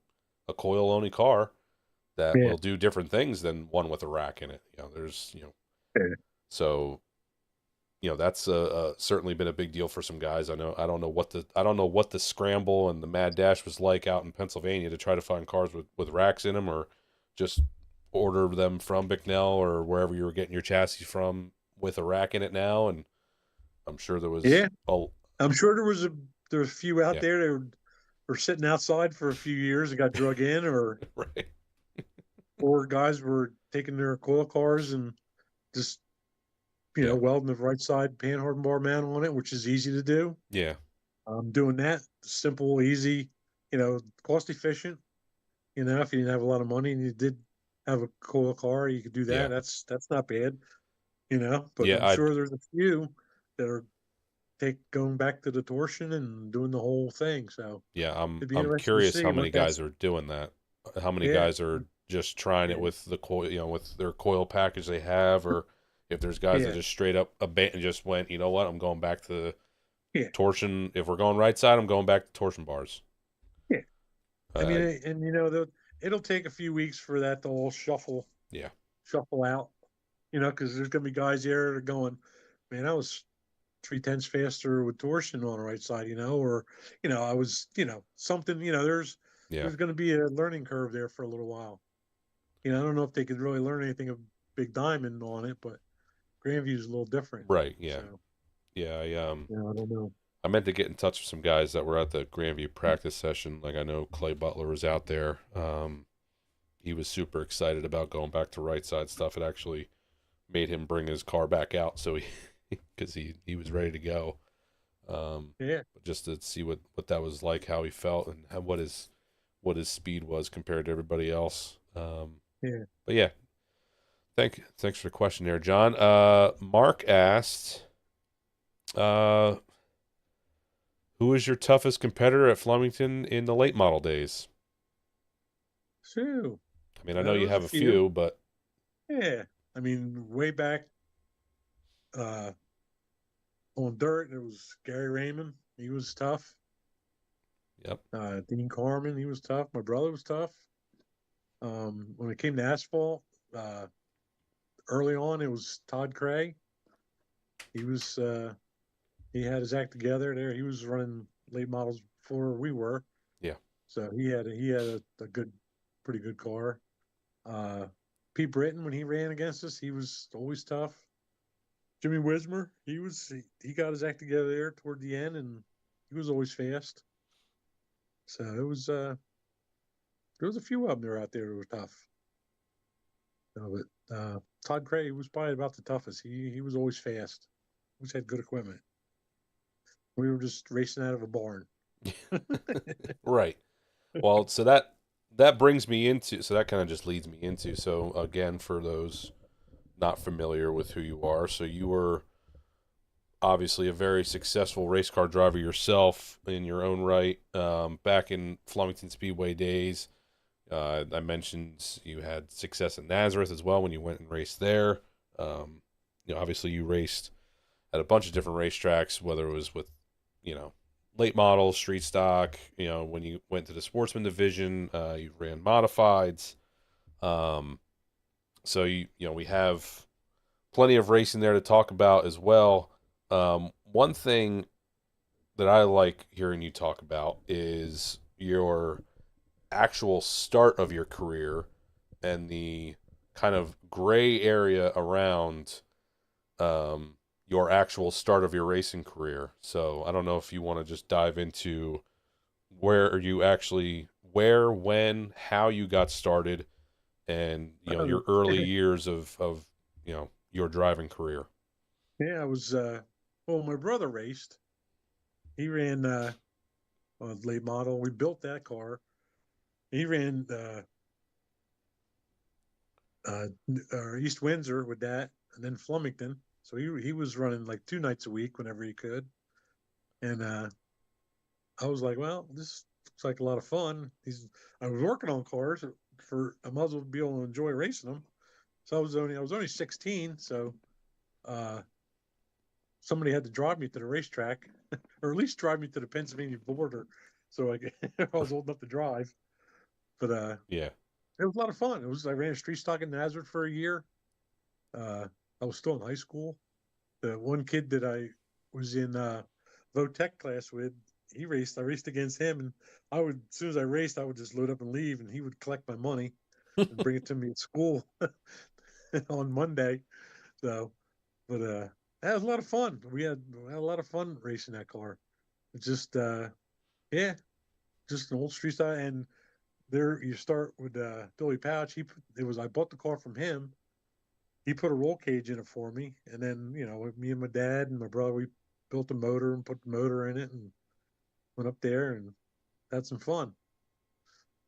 a coil only car that Yeah. will do different things than one with a rack in it. Yeah. So that's certainly been a big deal for some guys. I don't know what the scramble and the mad dash was like out in Pennsylvania to try to find cars with racks in them, or just order them from Bicknell or wherever you were getting your chassis from with a rack in it now. And I'm sure there was Yeah, I'm sure there was a few out yeah, there that were sitting outside for a few years and got drug in, right. or guys were taking their coil cars and just Yeah. welding the right side panhard bar mount on it, which is easy to do. Yeah. Doing that simple, easy, cost efficient. If you didn't have a lot of money and you did have a coil car, you could do Yeah. that. That's not bad. But Yeah. I'm sure there's a few that are going back to the torsion and doing the whole thing. So Yeah, it'd be I'm interesting to curious see how what many that's. guys are doing that. How many Yeah, guys are just trying it yeah, with the coil, with their coil package they have, or if there's guys that yeah, just straight up abandoned, just went, you know what, I'm going back to yeah, torsion. If we're going right side, I'm going back to torsion bars. yeah. I mean, Uh, and it'll take a few weeks for that to all yeah, shuffle out. Because there's gonna be guys there that are going, man, I was 3/10 faster with torsion on the right side, or I was, something, yeah, there's going to be a learning curve there for a little while. I don't know if they could really learn anything of Big Diamond on it, but Grandview is a little different. right, yeah, So, yeah. I don't know. I meant to get in touch with some guys that were at the Grandview practice session. Like I know Clay Butler was out there. He was super excited about going back to right side stuff. It actually made him bring his car back out, so he because he was ready to go. Yeah, Just to see what that was like, how he felt, and what his speed was compared to everybody else. yeah. But yeah, thanks for the question there, John. Mark asked, uh, who was your toughest competitor at Flemington in the late model days? So, I mean, I know there you was have a a few. few, but Yeah. I mean, way back uh, on dirt, it was Gary Raymond. He was tough. yep, Dean Carmen, he was tough. My brother was tough. When it came to asphalt, uh, early on, it was Todd Cray. He was he had his act together there. He was running late models before we were, yeah, so he had a good, pretty good car. Uh, Pete Britton, when he ran against us, he was always tough. Jimmy Wismer, he got his act together there toward the end, and he was always fast. So there was a few of them there out there that were tough. But Todd Cray was probably about the toughest. He was always fast. Always had good equipment. We were just racing out of a barn. right. Well, so that brings me into so that kind of just leads me into so again for those not familiar with who you are, so you were obviously a very successful race car driver yourself in your own right. Back in Flemington Speedway days, I mentioned you had success in Nazareth as well when you went and raced there. Obviously you raced at a bunch of different racetracks, whether it was with, you know, late models, street stock. When you went to the sportsman division, you ran modifieds. Um, so we have plenty of racing there to talk about as well. One thing that I like hearing you talk about is your actual start of your career and the kind of gray area around your actual start of your racing career. So I don't know if you want to just dive into where, when, how you got started, and your early years of your driving career. Yeah, I was. Well, my brother raced. He ran a late model. We built that car. He ran uh, East Windsor with that, and then Flemington. So he was running like 2 nights a week whenever he could. And I was like, well, this looks like a lot of fun. I was working on cars I might as well be able to enjoy racing them. So I was only 16, so uh, somebody had to drive me to the racetrack, or at least drive me to the Pennsylvania border, so I was old enough to drive. But Yeah. it was a lot of fun. I ran a street stock in Nazareth for a year. Uh, I was still in high school. The one kid that I was in Votech class with, he raced. I raced against him, and as soon as I raced, I would just load up and leave, and he would collect my money and bring it to me at school on Monday. So, but That was a lot of fun. We had a lot of fun racing that car. It's just yeah, just an old street style. And there you start with Billy Pauch. I bought the car from him. He put a roll cage in it for me, and then me and my dad and my brother, we built a motor and put the motor in it and went up there and had some fun.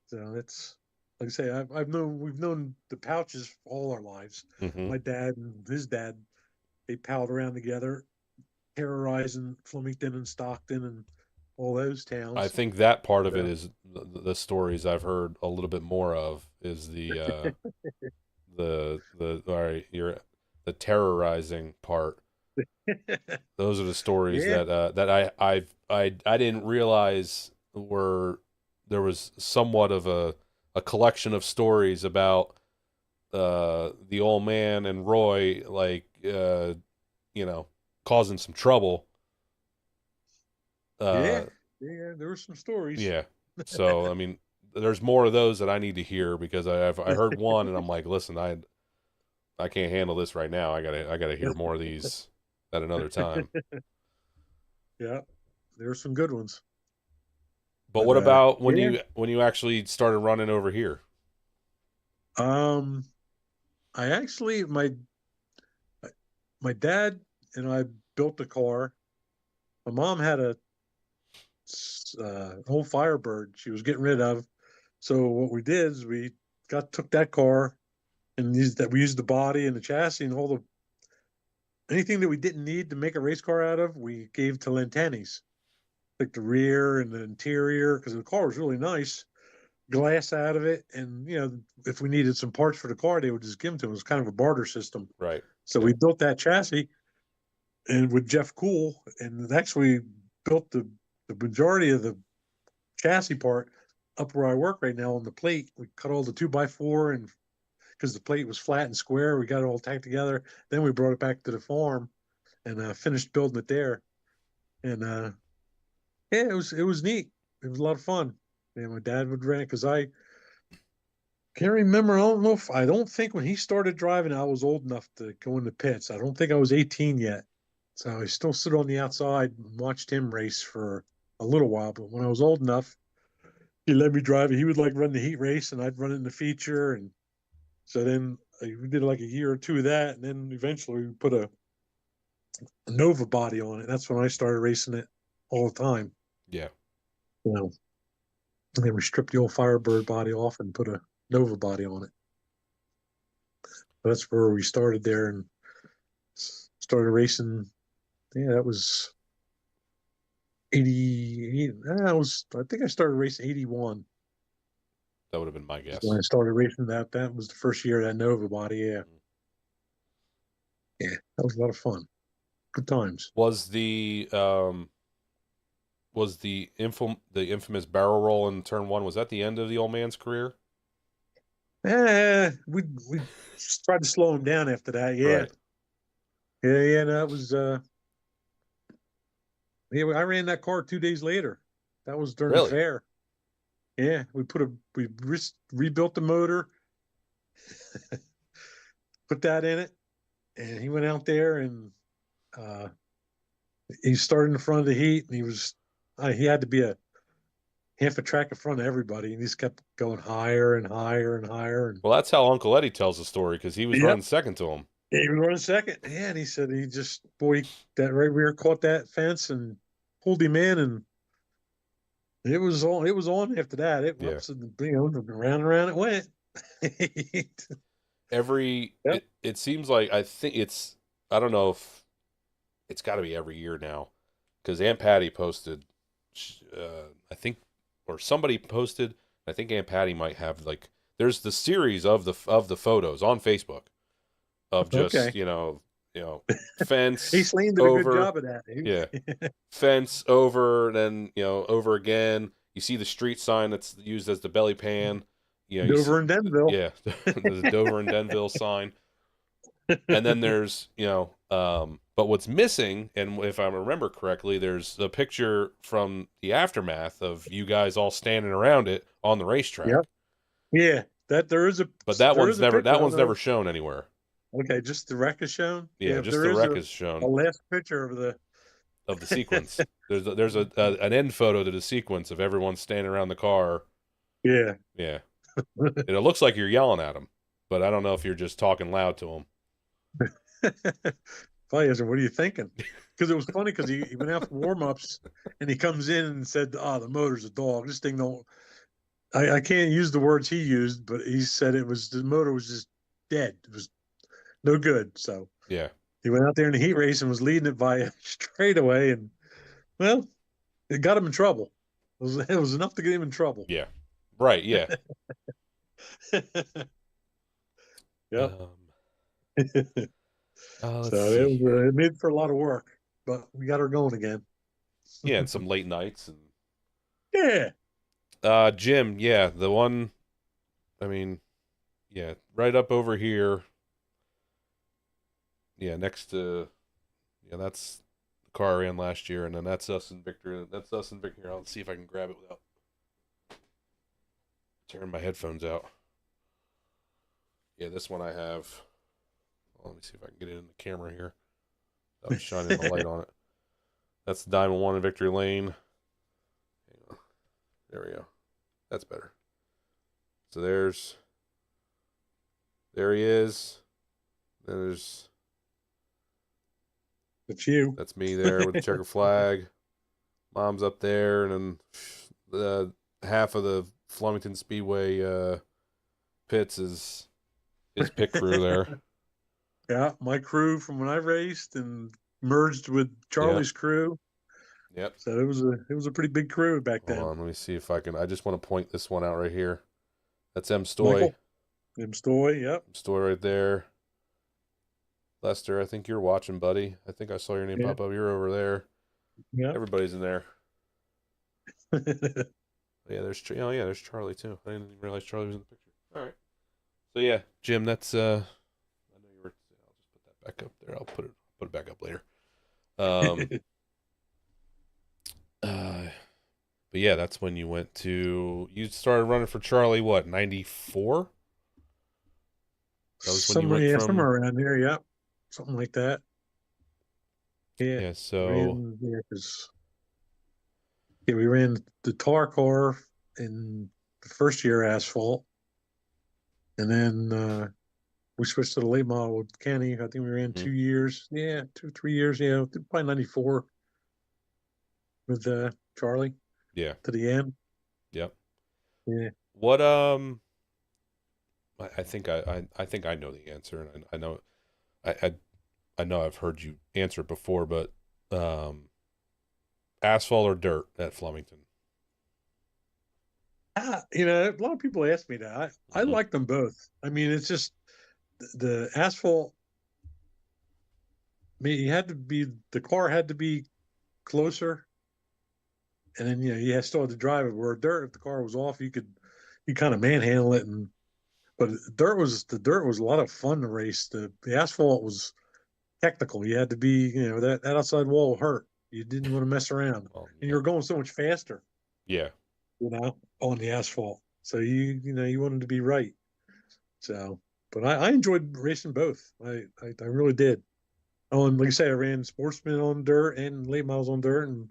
So it's like I say, we've known the Pouches all our lives. Hmm. My dad and his dad, they palled around together, terrorizing Flemington and Stockton and all those I towns. think that part of it So, is the stories I've heard a little bit more of is the all right, you're the terrorizing part. Those are the stories yeah, that I didn't realize were there was somewhat of a collection of stories about the old man and Roy, like causing some trouble. yeah, Uh, yeah. There were some stories. yeah. So I mean, there's more of those that I need to hear because I heard one and I'm like, listen, I can't handle this right now. I gotta hear more of these at another time. Yeah, there were some good ones. But But what about yeah, when you actually started running over here? um, I actually my dad and I built the car. My mom had a old Firebird she was getting rid of. So what we did is we took that car and we used the body and the chassis and all the anything that we didn't need to make a race car out of, we gave to Lantanis, like the rear and the interior, because the car was really nice. Glass out of it, and if we needed some parts for the car, they would just give them to us. It was kind of a barter system. Right. So Yeah. we built that chassis, and with Jeff Cool, and actually built the majority of the chassis part up where I work right now on the plate. We cut all the 2x4, and because the plate was flat and square, we got it all tacked together. Then we brought it back to the farm and finished building it there. And yeah, it was neat. It was a lot of fun. And my dad would rent because I can't remember. I don't think when he started driving, I was old enough to go in the pits. I don't think I was 18 yet. So I still stood on the outside and watched him race for a little while. But when I was old enough, he let me drive it. He would like run the heat race and I'd run it in the feature. And so then we did like a year or two of that. And then eventually we put a Nova body on it. That's when I started racing it all the time. Yeah. You know, and then we stripped the old Firebird body off and put a Nova body on it. That's where we started there and started racing. Yeah, that was 80. I think I started racing 81. That would have been my When guess. I started racing that, that was the first year of that Nova body. Yeah. Yeah. That was a lot of fun. Good times. Was the infamous barrel roll in turn one, was that the end of the old man's career? We tried to slow him down after that. Yeah. Right. Yeah. Yeah. That was, yeah, I ran that car 2 days later. That was during the Really? fair. Yeah. We rebuilt the motor, put that in it, and he went out there and uh, he started in the front of the heat, and he had to be a half a track in front of everybody, and he just kept going higher and higher and higher. And Well, that's how Uncle Eddie tells the story because he was yep, running second to him. he was running second. Yeah, and he said that right rear caught that fence and pulled him in, and it was on. It was on after that. It Yeah. was, round and around it went. Yep. It seems like I don't know if it's got to be every year now because Aunt Patty posted, I think, or somebody posted. I think Aunt Patty might have like there's the series of the photos on Facebook of Okay. just fence He Slane did a good over, job of that. yeah, fence over, then over again. You see the street sign that's used as the belly pan. You see, Dover and Denville. yeah, the Dover and Denville sign. And then there's, but what's missing, and if I remember correctly, there's a picture from the aftermath of you guys all standing around it on the racetrack. Yep. Yeah. But that There is one's a picture. I don't never know. shown anywhere. Okay, just the wreck is shown. Yeah, Yeah, if just there the is wreck a, is a shown last picture of the. of the sequence. There's an end photo to the sequence of everyone standing around the car. Yeah. Yeah, and it looks like you're yelling at them, but I don't know if you're just talking loud to them. Probably isn't. What are you thinking? Because it was funny because he went out for warm ups and he comes in and said, "Oh, the motor's a dog. This thing don't." I can't use the words he used, but he said the motor was just dead. It was no good. So Yeah, he went out there in the heat race and was leading it by a straightaway, and well, it got him in trouble. It was enough to get him in trouble. yeah, right, yeah. Yep. Um, let's So see here. it made for a lot of work, but we got her going again. Yeah, and some late nights and Yeah. Jim. Yeah, the one. I mean, yeah, right up over here. Yeah, next to. Yeah, that's the car I ran last year, and then that's us and Victor. That's us and Victor. I'll see if I can grab it without tearing my headphones out. Yeah, this one I have. Well, let me see if I can get it in the camera here. I'm shining the light on it. That's the Diamond One in Victory Lane. There we go. That's better. So there he is. There's It's you. that's me there with the checker flag. Mom's up there, and then the half of the Flemington Speedway pits is pit crew there. Yeah, my crew from when I raced and merged with Yep. Charlie's crew. Yep. So it was a pretty big crew back Hold then. on, let me see if I can. I just want to point this one out right here. That's M. Stoy. Michael, Jim Stoy, yep. Stoy right there. Lester, I think you're watching, buddy. I think I saw your name Yeah, pop up. You're over there. yeah. Everybody's in there. Yeah, there's Charlie too. I didn't even realize Charlie was in the picture. All right. So yeah, Jim, that's I know you were. I'll just put that back up there. I'll put it back up later. Um. But yeah, that's when you started running for Charlie. What 94? That was when you went Somewhere from. around there, yep. Something like that. Yeah. Yeah. So Ran yeah, 'cause yeah, we ran the tar car in the first year asphalt. And then we switched to the late model with Kenny. I think we ran mhm, 2 years. Yeah, 2, 3 years. Yeah, probably 94 with Charlie yeah. to the end. Yep. Yeah. What I think I think I know the answer, and I know I I know I've heard you answer it before, but um, asphalt or dirt at Flemington? A lot of people ask me that. I Hmm. like them both. I mean, it's just the asphalt. I mean, the car had to be closer, and then you still had to drive it. Where dirt, if the car was off, you kind of manhandle it, and but the dirt was a lot of fun to race. The asphalt was technical. You had to be, that outside wall hurt. You didn't want to mess around, and you Yeah, were going so much faster, yeah, on the asphalt. So you wanted to be right. So, but I enjoyed racing both. I really did. Oh, and like I say, I ran sportsman on dirt and late models on dirt, and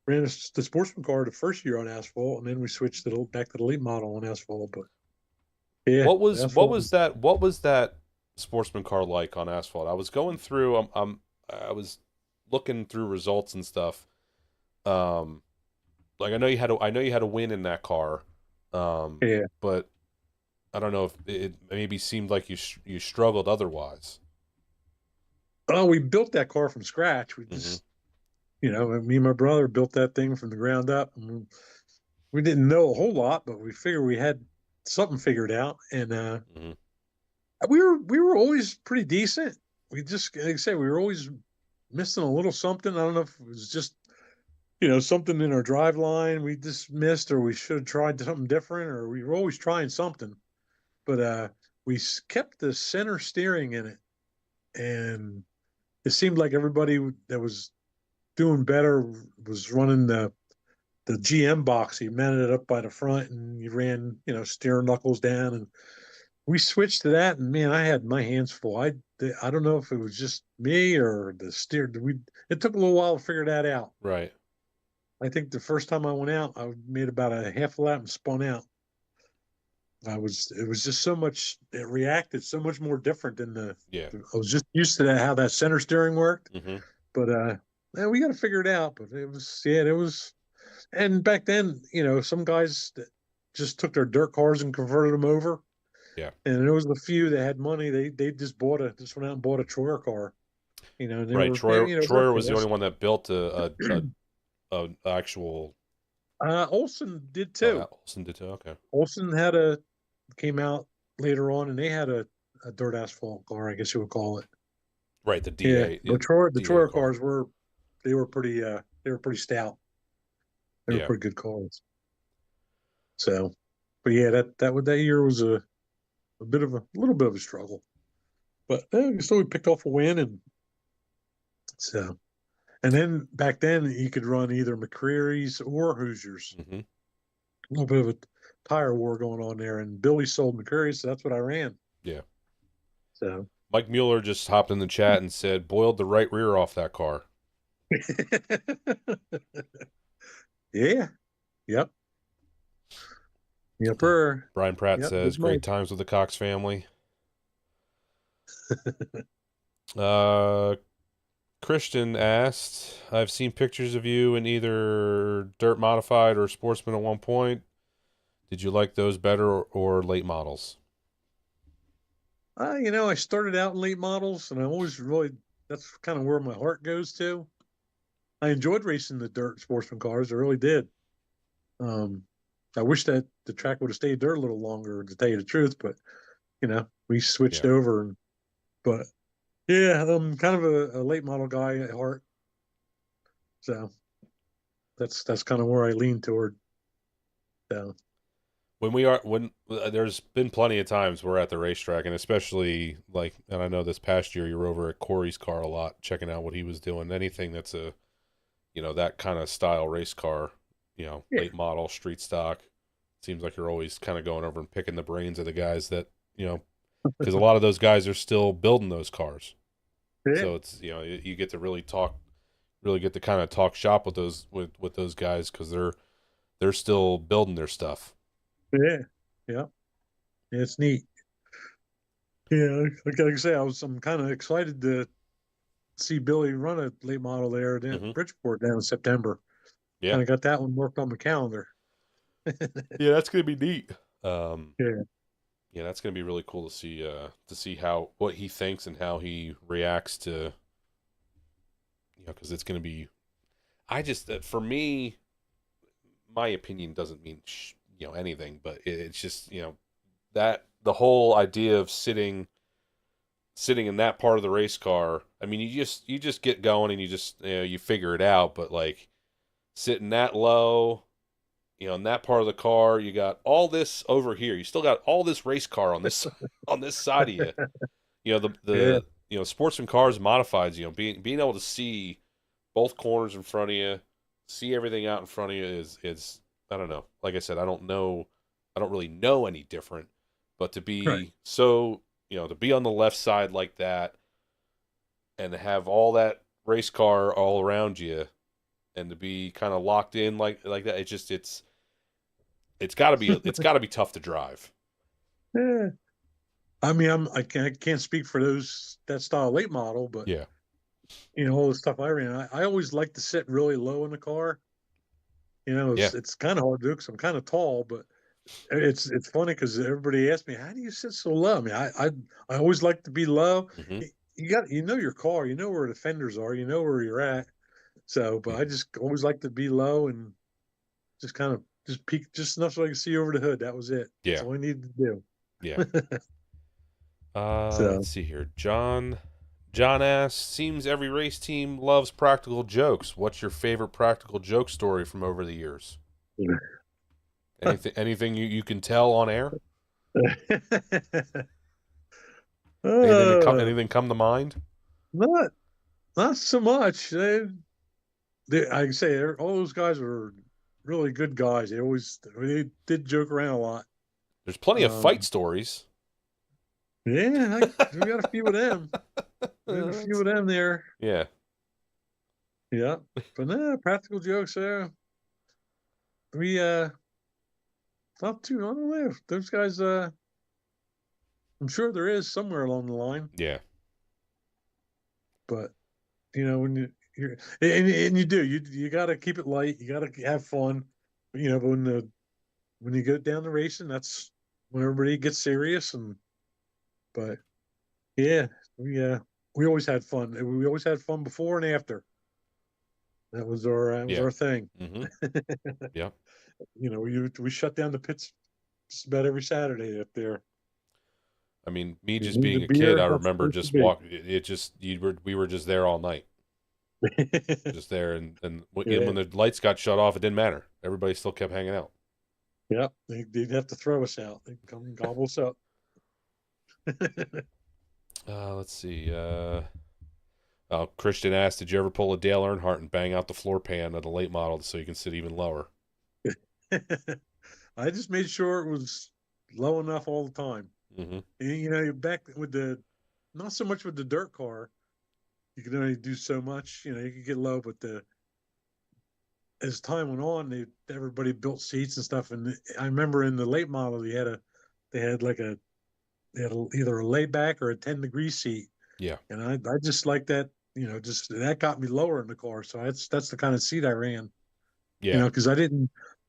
ran the sportsman car the first year on asphalt, and then we switched back to the late model on asphalt. But yeah, the what asphalt was was that sportsman car like on asphalt? I was going through. I was looking through results and stuff. Um, like I know you had a win in that car. yeah. But I don't know if it maybe seemed like you struggled otherwise. Oh, we built that car from scratch. We Hmm. just, me and my brother built that thing from the ground up. And we didn't know a whole lot, but we figured we had something figured out, and Hmm. we were always pretty decent. We just, like I say, we were always missing a little something. I don't know if it was just something in our drive line we just missed, or we should have tried something different, or we were always trying something. But we kept the center steering in it, and it seemed like everybody that was doing better was running the GM box. You mounted it up by the front, and you ran, steering knuckles down, and we switched to that, and man, I had my hands full. I don't know if it was just me or the steer. It took a little while to figure that out. Right. I think the first time I went out, I made about a half a lap and spun out. It was just so much. It reacted so much more different than Yeah. I was just used to that how that center steering worked. Mm-hmm. But man, we got to figure it out. But it was. And back then, some guys that just took their dirt cars and converted them over. Yeah. And there was a few that had money. They just went out and bought a Troyer car. And they Right. were, they Troyer were was the only fast. one that built a actual. Olson did Oh, too. Olsen did too. Okay. Olson came out later on, and they had a dirt asphalt car, I guess you would call it. Right. Yeah, but the DA Troyer car. cars they were pretty stout. They were Yeah. pretty good cars. So, but yeah, that year was a little bit of a struggle, but still we picked off a win, and so. And then back then you could run either McCreary's or Hoosiers. Mm-hmm. A little bit of a tire war going on there, and Billy sold McCreary's, so that's what I ran. Yeah. So Mike Mueller just hopped in the chat and said, "Boiled the right rear off that car." yeah, yep, yepper, Brian Pratt yep. says, Good "Great Mike. times with the Cox family." Uh, Christian asked, "I've seen pictures of you in either dirt modified or sportsman at one point. Did you like those better or late models?" I started out in late models, and I always really that's kind of where my heart goes to. I enjoyed racing the dirt sportsman cars. I really did. Um, I wish that the track would have stayed dirt a little longer, to tell you the truth, but we switched Yeah. over. But yeah, I'm kind of a late model guy at heart, so that's kind of where I lean toward. So When there's been plenty of times we're at the racetrack, and especially and I know this past year you were over at Corey's car a lot, checking out what he was doing. Anything that's that kind of style race car, yeah, late model, street stock. Seems like you're always kind of going over and picking the brains of the guys that, because a lot of those guys are still building those cars. yeah, So it's, you get to really get to kind of talk shop with those guys because they're still building their stuff. yeah, yeah. It's neat. Yeah, like I say, I'm kind of excited to see Billy run a late model there in Hmm. Bridgeport down in September. Yeah. Kind of got that one worked on the calendar. Yeah, that's gonna be neat. Um, Yeah, yeah, that's gonna be really cool to see how what he thinks and how he reacts to, because it's gonna be. I just for me, my opinion doesn't mean anything, but it's just that the whole idea of sitting in that part of the race car. I mean, you just get going and you just you figure it out, but like sitting that low. In that part of the car, you got all this over here. You still got all this race car on this on this side of you. yeah, The sportsman cars modifieds. Being able to see both corners in front of you, see everything out in front of you is I don't know. Like I said, I don't really know any different, but to right. be so to be on the left side like that, and to have all that race car all around you, and to be kind of locked in like that, it's got to be tough to drive. Yeah. I mean, I can't speak for that style late model, but Yeah. all the stuff I ran, I always like to sit really low in the car. Yeah. It's kind of hard to do because I'm kind of tall, but it's funny because everybody asks me, how do you sit so low? I mean, I always like to be low. Hmm. You know your car, you know where the fenders are, you know where you're at. So, but Yeah. I just always like to be low and just kind of just peek just enough so I can see over the hood. That was it. That's Yeah. all I needed to Yeah. do. Let's So, see here. John asks, seems every race team loves practical jokes. What's your favorite practical joke story from over the years? Anything you can tell on air? uh, Anything come to mind? not not so much. I can say all those guys were really good guys. They did joke around a lot. There's plenty of fight Um, stories. Yeah, we got a few of them. We got a few of them there. Yeah. Yeah, but no practical jokes there. We not too. I don't know. Those guys. I'm sure there is somewhere along the line, Yeah. but when you're and you do you got to keep it light. You got to have fun. But when you go down the racing, that's when everybody gets serious. But yeah, we always had fun. We always had fun before and after. That was Yeah. our thing. Mm-hmm. Yeah. We shut down the pits just about every Saturday up there. I mean, me You just need the being a kid, beer. I That's remember supposed to just be. it just we were just there all night, just there, and when Yeah, the lights got shut off, it didn't matter. Everybody still kept hanging out. yeah. They'd have to throw us out. They'd come and gobble us up. Let's see. Christian asked, "Did you ever pull a Dale Earnhardt and bang out the floor pan of the late model so you can sit even lower?" I just made sure it was low enough all the time. Mm-hmm. And, back with not so much with the dirt car, you could only do so much. You could get low, but as time went on, everybody built seats and stuff. And I remember in the late model, they had either a layback or a 10-degree seat, Yeah. and I just like that. Just that got me lower in the car. So that's the kind of seat I ran. Yeah. Because I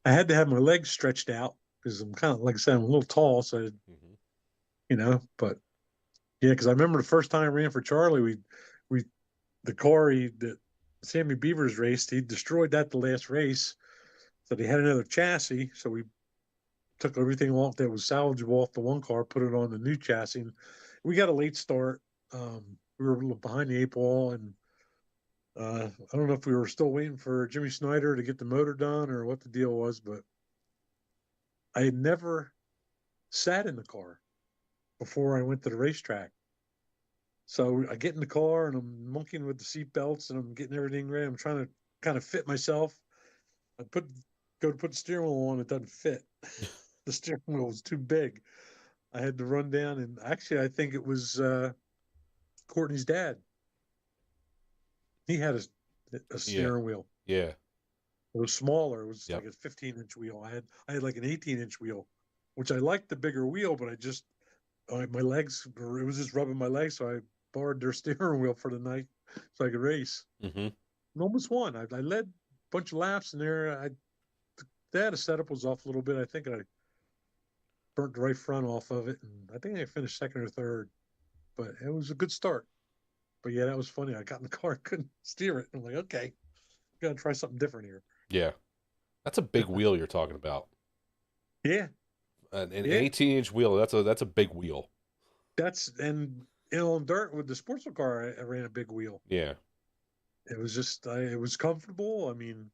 had to have my legs stretched out because I'm kind of, like I said, I'm a little tall. So, Mm-hmm. but yeah, because I remember the first time I ran for Charlie, we, the car that Sammy Beavers raced, he destroyed that the last race. So they had another chassis. So we took everything off that was salvageable off the one car, put it on the new chassis. And we got a late start. We were a little behind the eight ball, and I don't know if we were still waiting for Jimmy Snyder to get the motor done or what the deal was, but I had never sat in the car before I went to the racetrack. So I get in the car and I'm monkeying with the seat belts and I'm getting everything ready. I'm trying to kind of fit myself. I go to put the steering wheel on, it doesn't fit. The steering wheel was too big. I had to run down, and actually I think it was Courtney's dad. He had a Yeah. steering wheel. Yeah. It was smaller. It was Yep. like a 15-inch wheel. I had like an 18-inch wheel, which I liked the bigger wheel, but my legs it was just rubbing my legs, so I borrowed their steering wheel for the night so I could race. Mm-hmm. And almost won. I led a bunch of laps in there. The setup was off a little bit. I think I burnt the right front off of it, and I think I finished second or third. But it was a good start. But yeah, that was funny. I got in the car, couldn't steer it. I'm like, okay, gotta try something different here. Yeah. That's a big wheel you're talking about. Yeah, An yeah. 18-inch wheel. That's a big wheel. On dirt with the sports car, I ran a big wheel. Yeah. It was just, it was comfortable. I mean,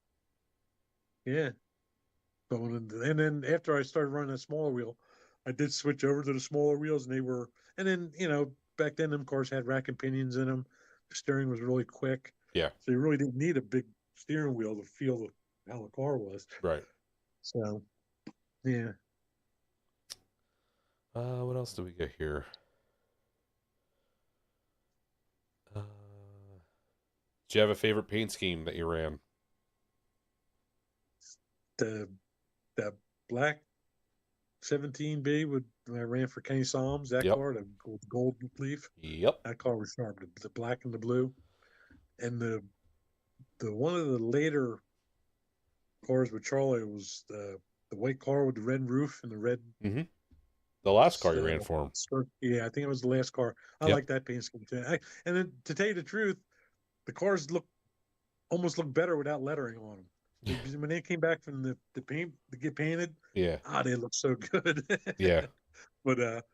yeah. And then after I started running that smaller wheel, I did switch over to the smaller wheels, and then back then them cars had rack and pinions in them. The steering was really quick, Yeah. so you really didn't need a big steering wheel to feel how the car was. Right. So, yeah. What else do we get here? Do you have a favorite paint scheme that you ran? The that black 17B when I ran for Kenny Psalms, that Yep. car, the gold leaf, Yep. that car was sharp. The black and the blue, and the one of the later cars with Charlie was the white car with the red roof and the red. Mm-hmm. The last car you ran for him. Skirt. Yeah, I think it was the last car. I Yep. like that paint scheme too. And then to tell you the truth, the cars almost look better without lettering on them. When they came back from the paint to get painted, Yeah. they look so good. Yeah. But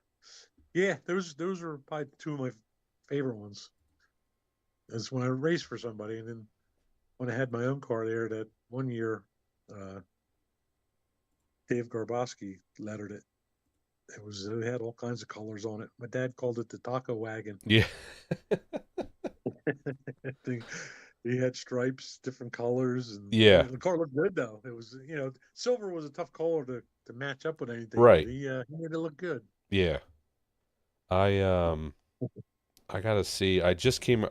yeah, those were probably two of my favorite ones. Is when I raced for somebody, and then when I had my own car there, that one year, uh, Dave Garboski lettered it. It had all kinds of colors on it. My dad called it the taco wagon. Yeah. He had stripes, different colors, and Yeah. the car looked good though. It was, silver was a tough color to match up with anything, but Right. he made it look good. Yeah. I gotta see. I just came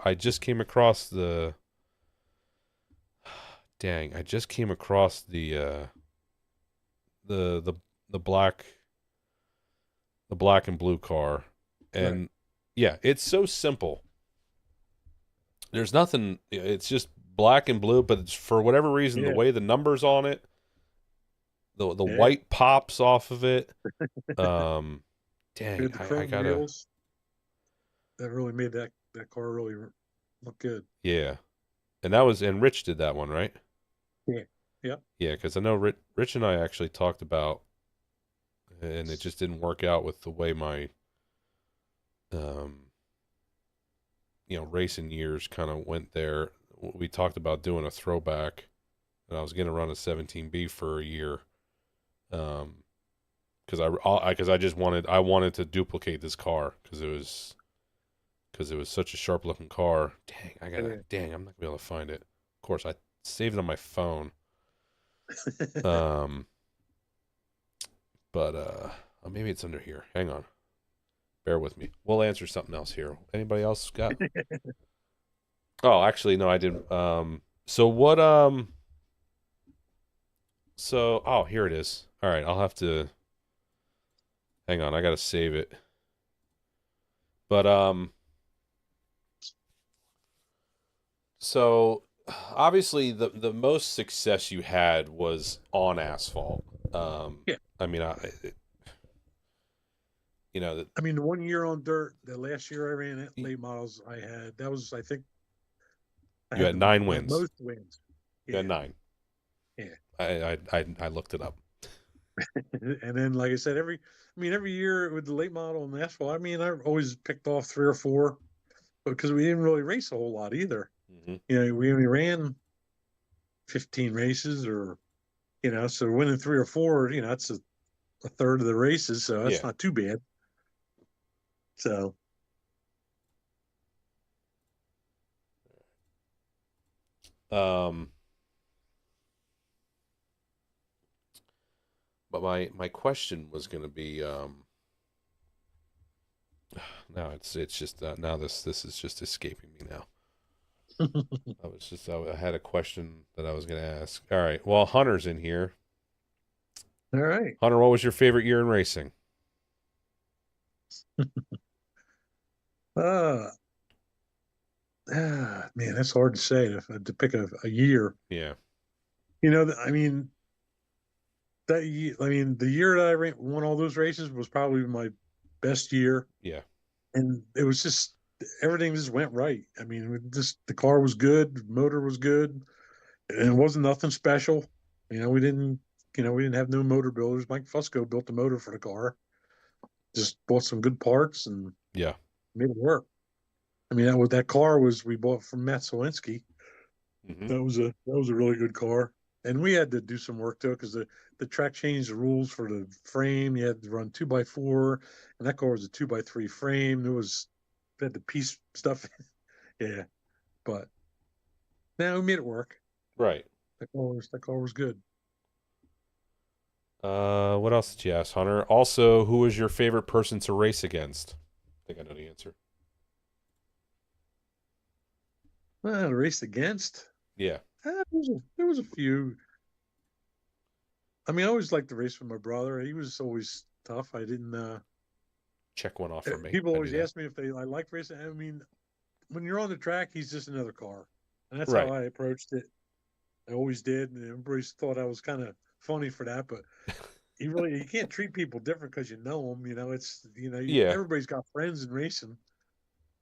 across the dang. I just came across the the the black and blue car, Right. and yeah, it's so simple. There's nothing. It's just black and blue, but it's, for whatever reason, the Yeah. way the numbers on it, the Yeah. white pops off of it. Um, We dang, had the I chrome gotta, wheels that really made that car really look good. yeah. And Rich did that one, right? Yeah. Yep. Yeah, because I know Rich and I actually talked about, and it just didn't work out with the way my, um, racing years kind of went there. We talked about doing a throwback, and I was going to run a 17B for a year, because I just wanted to duplicate this car because it was such a sharp looking car. Dang, I'm not gonna be able to find it. Of course, I saved it on my phone. Um, but oh, maybe it's under here. Hang on, bear with me. We'll answer something else here. Anybody else got? Oh, actually, no, I didn't. So what? So oh, here it is. All right, I'll have to hang on. I gotta save it. But so obviously the most success you had was on asphalt. Yeah. I mean, that I mean, the 1 year on dirt, the last year I ran it, late models, that was, I think, I you had had 9 the wins. most wins. You had Yeah. 9. Yeah. I looked it up. And then, like I said, every year with the late model and the asphalt, I mean, I always picked off 3 or 4 because we didn't really race a whole lot either. Hmm. We only ran 15 races so winning 3 or 4, that's a third of the races. So that's Yeah. not too bad. So, Um, but my question was going to be now it's just now this is just escaping me now. I had a question that I was going to ask. All right. Well, Hunter's in here. all right. Hunter, what was your favorite year in racing? Uh, Man, that's hard to say to pick a year. Yeah. I mean, the year that won all those races was probably my best year, Yeah. and it was just everything just went right. I mean, the car was good, the motor was good, and it wasn't nothing special. We didn't have no motor builders. Mike Fusco built the motor for the car. Just bought some good parts and Yeah. made it work. I mean, that car was we bought from Matt Solinski. Hmm. That was a really good car, and we had to do some work to it because the track changed the rules for the frame. You had to run 2x4, and that car was a 2x3 frame. Had the piece stuff, yeah. But now we made it work. Right. That car was good. What else did you ask, Hunter? Also, who was your favorite person to race against? I think I know the answer. Well, to race against, Yeah. there was a few. I mean, I always liked to race with my brother. He was always tough. I didn't. Check one off for me. People I do always that. ask me if I like racing. I mean, when you're on the track, he's just another car, and that's how Right. I approached it. I always did, and everybody thought I was kind of funny for that. But you can't treat people different because you know them. It's Yeah. everybody's got friends in racing.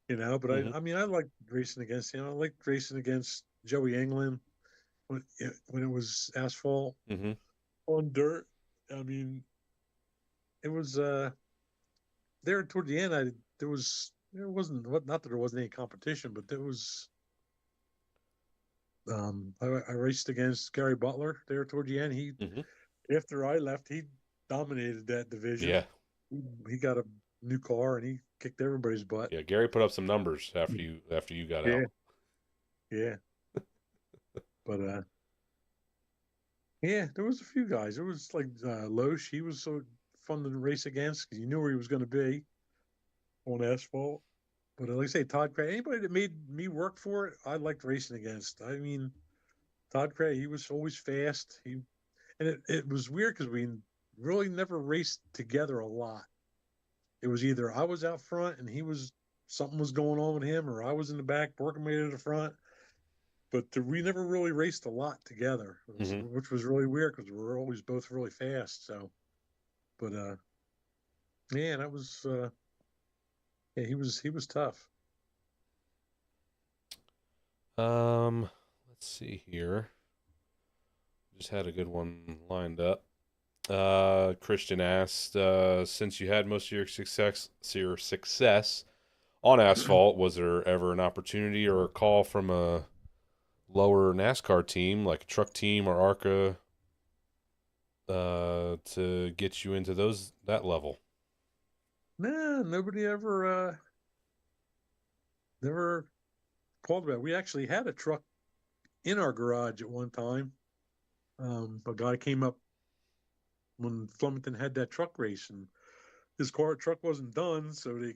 But Hmm. I like racing against. I like racing against Joey England when it was asphalt Hmm. on dirt. I mean, it was there toward the end. There wasn't not that there wasn't any competition, but there was. I raced against Gary Butler there toward the end. Hmm. After I left, he dominated that division. Yeah. He got a new car and he kicked everybody's butt. Yeah. Gary put up some numbers after you got Yeah, out. yeah. But yeah, there was a few guys. It was like Loesch. He was so fun to race against because you knew where he was going to be. on asphalt. But like I say, Todd Craig, anybody that made me work for it, I liked racing against. I mean, Todd Craig, he was always fast. It was weird because we really never raced together a lot. It was either I was out front and something was going on with him, or I was in the back working my way to the front. But we never really raced a lot together, which was really weird because we were always both really fast. So, but yeah, that was yeah, he was tough. Let's see here. Just had a good one lined up. Christian asked, since you had most of your success on asphalt, was there ever an opportunity or a call from a lower NASCAR team, like a truck team or ARCA, to get you into that level? Nah, nobody ever never called about it. We actually had a truck in our garage at one time. A guy came up when Flemington had that truck race, and his truck wasn't done, so they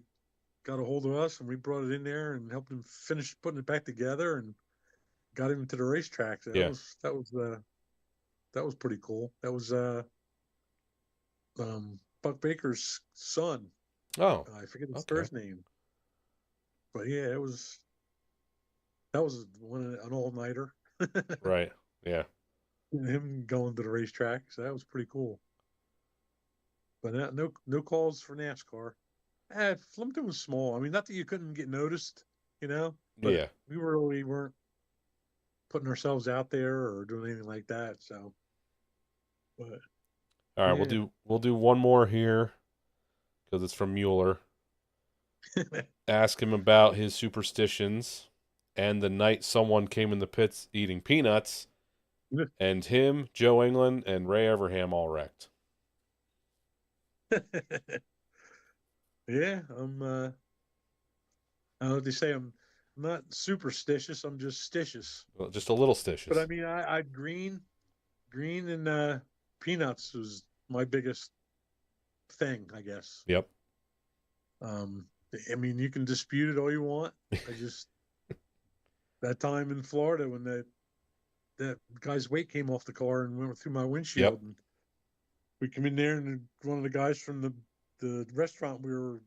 got a hold of us, and we brought it in there and helped him finish putting it back together, and got him to the racetrack. So Yeah. that was pretty cool. That was Buck Baker's son. Oh, I forget his first name, but yeah, that was an all-nighter. Right. Yeah. Him going to the racetrack, so that was pretty cool. But no calls for NASCAR. Flemington was small. I mean, not that you couldn't get noticed, but yeah, we really weren't putting ourselves out there or doing anything like that. So, but all right, yeah. we'll do one more here because it's from Mueller. Ask him about his superstitions and the night someone came in the pits eating peanuts, and him, Joe England, and Ray Everham all wrecked. Yeah, I don't know what they say. I'm not superstitious. I'm just stitious. Well, just a little stitious. But I mean, I green and peanuts was my biggest thing, I guess. Yep. I mean, you can dispute it all you want. I just that time in Florida when that guy's weight came off the car and went through my windshield, and we come in there, and one of the guys from the restaurant we were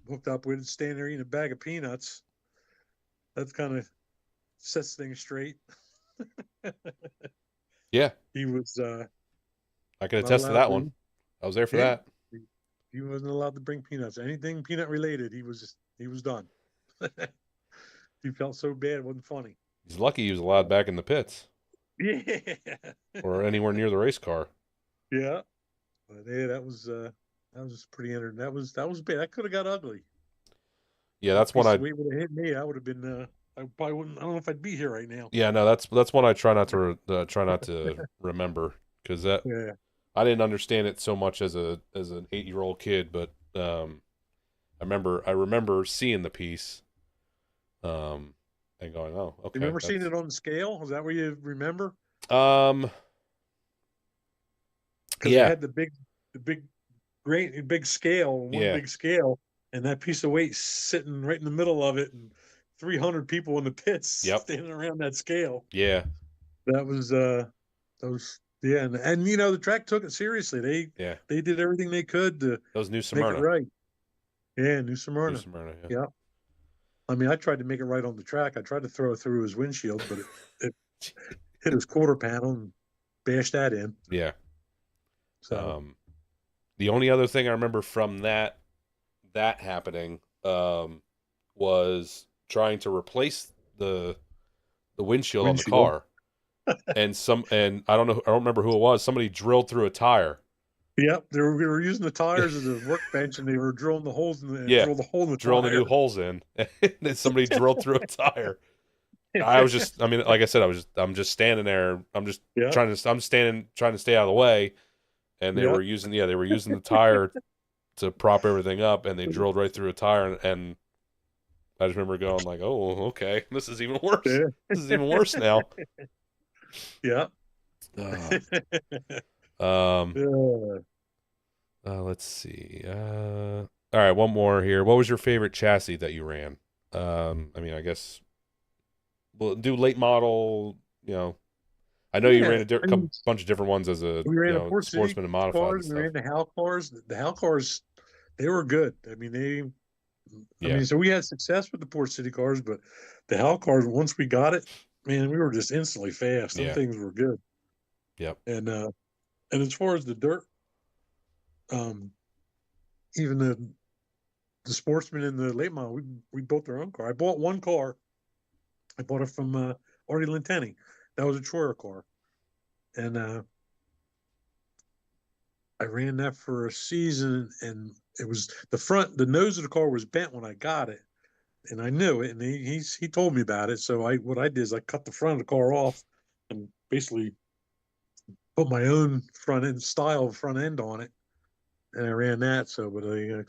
hooked up with standing there eating a bag of peanuts. That kind of sets things straight. Yeah. He was I can attest to that one. I was there for that. He wasn't allowed to bring peanuts. Anything peanut related, he was done. He felt so bad it wasn't funny. He's lucky he was allowed back in the pits. Yeah. Or anywhere near the race car. Yeah. But yeah, that was pretty that was bad. That could have got ugly. Yeah, that's when we would have hit me. I would have been I probably wouldn't. I don't know if I'd be here right now. Yeah, no, that's one I try not to remember, because I didn't understand it so much as an 8-year-old kid, but I remember seeing the piece, and going, oh, okay. You remember seeing it on the scale? Is that where you remember? Because it had the big scale, big scale, and that piece of weight sitting right in the middle of it, and 300 people in the pits standing around that scale. Yeah. That was and the track took it seriously. They did everything they could to New Smyrna. make it right. Yeah, New Smyrna. New Smyrna, yeah. I mean, I tried to make it right on the track. I tried to throw it through his windshield, but it hit his quarter panel and bashed that in. Yeah. So the only other thing I remember from that happening was trying to replace the windshield on the car. and I don't remember who it was. Somebody drilled through a tire. Yep, we were using the tires as a workbench, and they were drilling the holes in the drilling the new holes in. And then somebody drilled through a tire. I'm just standing there. I'm standing trying to stay out of the way, and they were using the tire to prop everything up, and they drilled right through a tire, and I just remember going like, "Oh, okay, this is even worse. Yeah. This is even worse now." Yeah. Let's see. All right, one more here. What was your favorite chassis that you ran? I guess we'll do late model. I know you Yeah, ran a I mean, bunch of different ones as a we ran the Port City sportsman and modified and cars, and we stuff. ran the Hal cars. The Hal cars, they were good. Yeah, So we had success with the Port City cars, but the Hal cars, once we got it, man, we were just instantly fast. Some yeah, things were good. yep. And as far as the dirt, um, even the sportsman and the late model, we built our own car. I bought one car. I bought it from Artie Lenteni. That was a Troyer car, and I ran that for a season, and it was the nose of the car was bent when I got it, and I knew it, and he told me about it. So what I did is I cut the front of the car off, and basically put my own front end on it, and I ran that. So, but the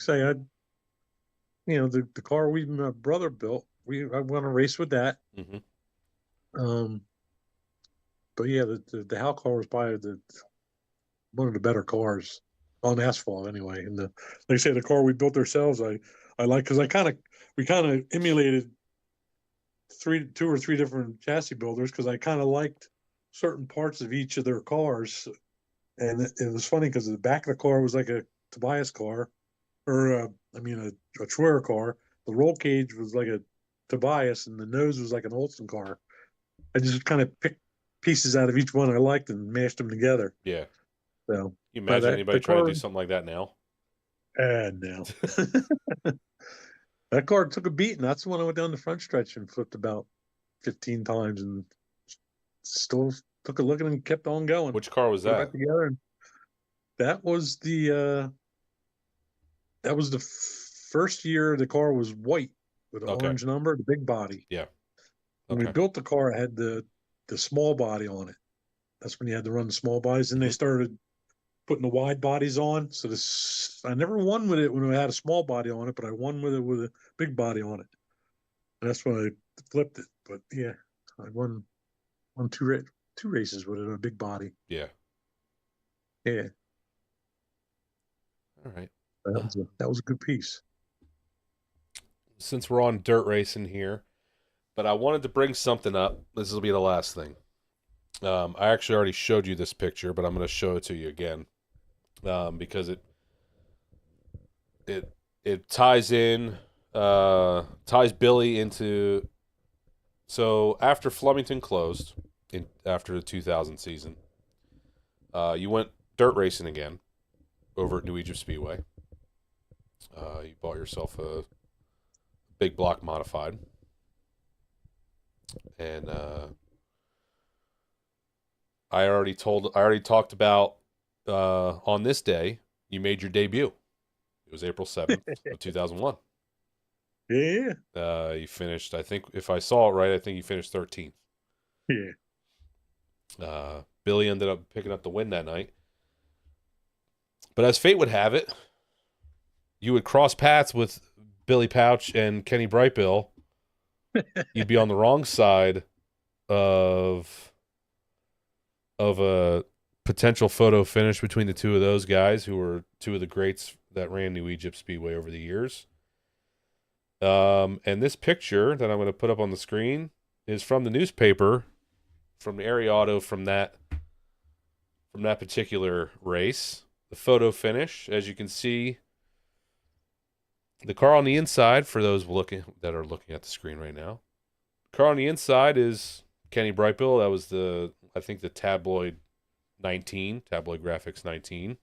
car my brother built, I went to race with that. Hmm. Um, but yeah, the Hal car was probably one of the better cars on asphalt anyway. And like I say, the car we built ourselves, I like because we kind of emulated two or three different chassis builders because I kind of liked certain parts of each of their cars. And it was funny because the back of the car was like a Tobias car, or a Troyer car. The roll cage was like a Tobias, and the nose was like an Olson car. I just kind of picked pieces out of each one I liked and mashed them together. Yeah. So, You but imagine anybody the trying to do car, something like that now? no, that car took a beating. That's the one I went down the front stretch and flipped about 15 times, and still took a look at it and kept on going. Which car was Put it back that? together, and that was the first year the car was white with an Okay. orange number, the big body. Yeah. When we Okay. built the car, it had the small body on it. That's when you had to run the small bodies. Then they Hmm. started putting the wide bodies on. So I never won with it when it had a small body on it, but I won with it with a big body on it. And that's when I flipped it. But yeah, I won two races with it on a big body. Yeah. Yeah, All right. that was a good piece. Since we're on dirt racing here, but I wanted to bring something up. This will be the last thing. I actually already showed you this picture, but I'm going to show it to you again because it it ties Billy into. So after Flemington closed after the 2000 season, you went dirt racing again over at New Egypt Speedway. You bought yourself a big block modified, and I already talked about on this day you made your debut. It was April 7th of 2001. Yeah, You finished, I think, if I saw it right, I think you finished 13th. yeah. Billy ended up picking up the win that night. But as fate would have it, you would cross paths with Billy Pauch and Kenny Brightbill. You'd be on the wrong side of a potential photo finish between the two of those guys who were two of the greats that ran New Egypt Speedway over the years. And this picture that I'm going to put up on the screen is from the newspaper, from the area auto from that particular race. The photo finish, as you can see, the car on the inside, for those that are looking at the screen right now, the car on the inside is Kenny Brightbill. That was I think the Tabloid Graphics 19.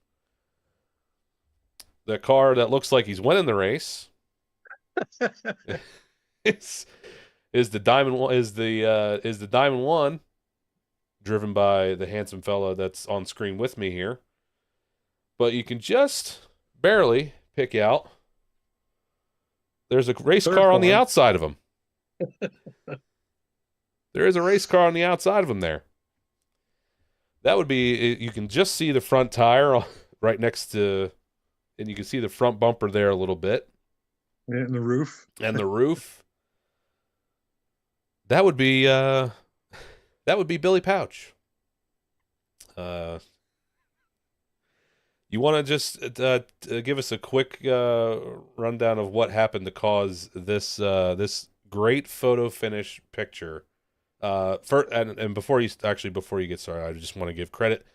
The car that looks like he's winning the race is the Diamond One, driven by the handsome fella that's on screen with me here. But you can just barely pick out. There's a race car on the outside of him. There is a race car on the outside of him there. That would be, you can just see the front tire right next to, and you can see the front bumper there a little bit. And the roof. And the roof. That would be Billy Pauch. You want to just give us a quick rundown of what happened to cause this great photo finish picture? And before you get started, I just want to give credit.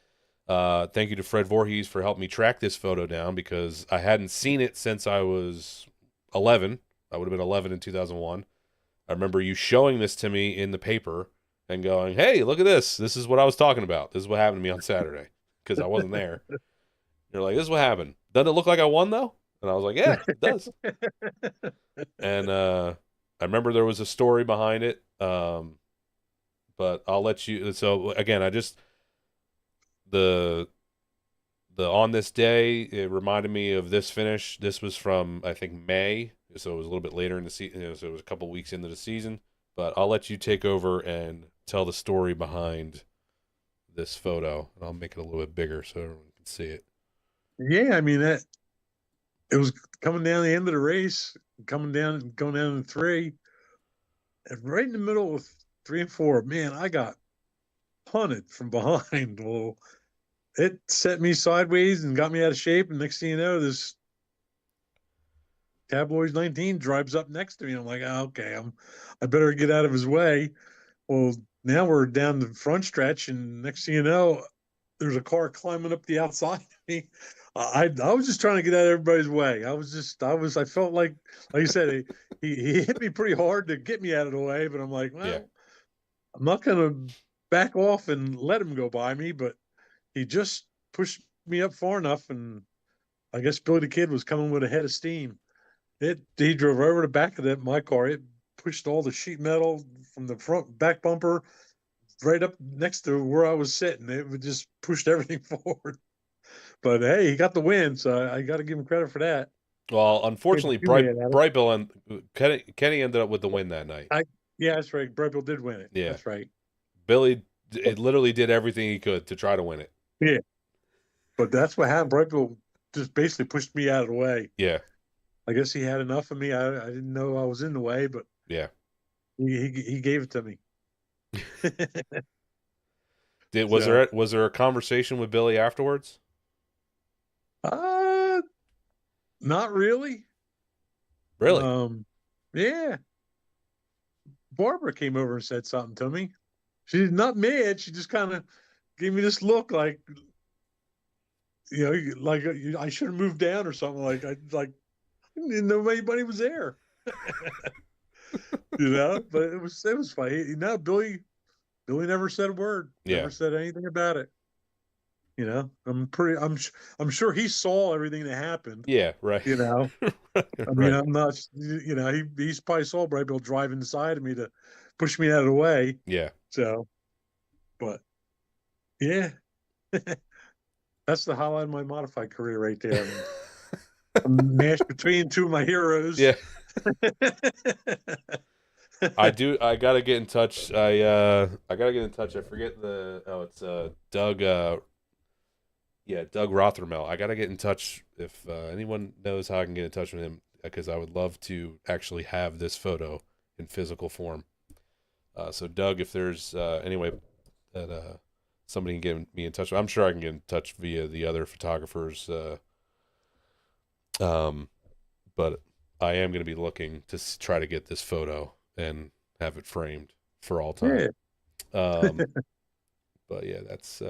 Thank you to Fred Voorhees for helping me track this photo down because I hadn't seen it since I was 11. I would have been 11 in 2001. I remember you showing this to me in the paper and going, "Hey, look at this. This is what I was talking about. This is what happened to me on Saturday," because I wasn't there. You're like, "This is what happened. Doesn't it look like I won though?" And I was like, "Yeah, it does." And I remember there was a story behind it. But I'll let you. So again, I just the on this day, it reminded me of this finish. This was from I think May, so it was a little bit later in the season. So it was a couple weeks into the season. But I'll let you take over and tell the story behind this photo, and I'll make it a little bit bigger so everyone can see it. Yeah, I mean that it was coming down the end of the race, going down to three, and right in the middle of 3 and 4. Man, I got punted from behind. Well, it set me sideways and got me out of shape. And next thing you know, this Tabloids 19 drives up next to me. I'm like, oh, okay, I better get out of his way. Well, now we're down the front stretch, and next thing you know, there's a car climbing up the outside of me. I was just trying to get out of everybody's way. I felt like you said, he hit me pretty hard to get me out of the way, but I'm like, Yeah, well, I'm not going to back off and let him go by me, but he just pushed me up far enough, and I guess Billy the Kid was coming with a head of steam. He drove over the back of my car. It pushed all the sheet metal from the front back bumper right up next to where I was sitting. It would just pushed everything forward. But hey, he got the win, so I got to give him credit for that. well, Can't be unfortunately, too mad at it. Brightbill and Kenny ended up with the win that night. Yeah, that's right. Brett Bill did win it. Yeah, That's right. Billy it literally did everything he could to try to win it. Yeah, but that's what happened. Brett Bill just basically pushed me out of the way. Yeah, I guess he had enough of me. I didn't know I was in the way, but yeah. he gave it to me. So, Was there a conversation with Billy afterwards? uh, not really. Really? Yeah. Barbara came over and said something to me. She's not mad. She just kind of gave me this look like, like I should have moved down or something. I didn't know anybody was there. But it was funny. Billy never said a word. Yeah. Never said anything about it. I'm sure he saw everything that happened. Yeah, right. I mean, Right. I'm not. He's probably saw Brad Bill driving inside of me to push me out of the way. Yeah. So, but yeah, that's the highlight of my modified career right there. I'm mashed between two of my heroes. Yeah. I gotta get in touch. I gotta get in touch. I forget it's Doug Doug Rothermel. I gotta get in touch if anyone knows how I can get in touch with him because I would love to actually have this photo in physical form. So Doug, if there's any way that somebody can get me in touch, I'm sure I can get in touch via the other photographers. But I am going to be looking to try to get this photo and have it framed for all time. Yeah. But yeah, that's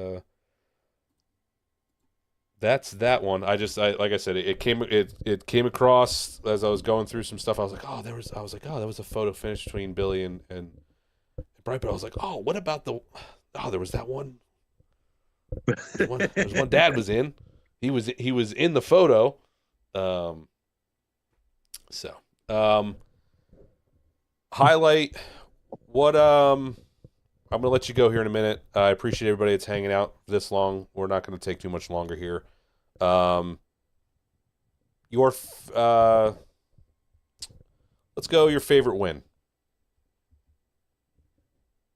that one. I like I said, it came across as I was going through some stuff. I was like, oh, that was a photo finish between Billy and Bright. But I was like, oh, what about there was that one. There was one Dad was in. He was in the photo. Highlight what I'm gonna let you go here in a minute. I appreciate everybody that's hanging out this long. We're not gonna take too much longer here. Let's go your favorite win.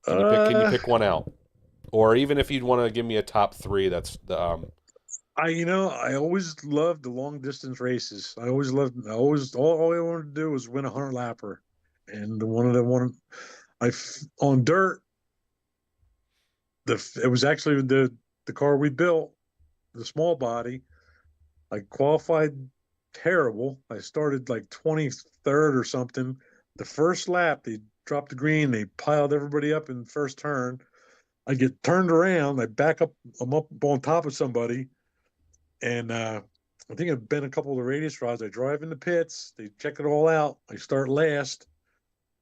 Can you pick one out? Or even if you'd want to give me a top three, that's I always loved the long distance races. All I wanted to do was win a 100 lapper. And on dirt, it was actually the car we built, the small body. I qualified terrible. I started like 23rd or something. The first lap, they dropped the green. They piled everybody up in the first turn. I get turned around. I back up. I'm up on top of somebody. And I think I've been a couple of the radius rods. I drive in the pits. They check it all out. I start last.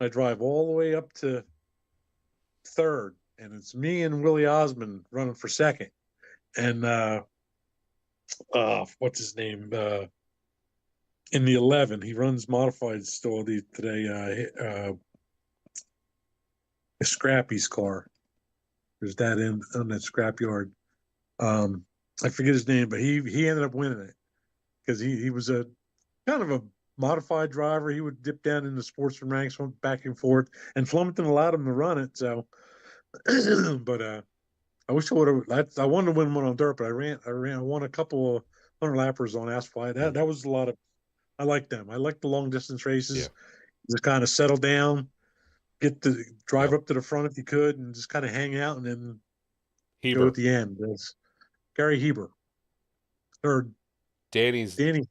I drive all the way up to third. And it's me and Willie Osmond running for second. And what's his name? In the 11, he runs modified still today. Scrappy's car. There's that in on that scrapyard. I forget his name, but he ended up winning it because he was a kind of a modified driver. He would dip down in the sportsman ranks, went back and forth, and Flemington allowed him to run it. So, but I wish I would have. I wanted to win one on dirt, but I won a couple of 100 lappers on asphalt. That was a lot of. I like them. I like the long distance races. Yeah. Just kind of settle down, get to drive Yep. up to the front if you could, and just kind of hang out, and then go Heber. at the end. That's Gary Heber or Danny's Danny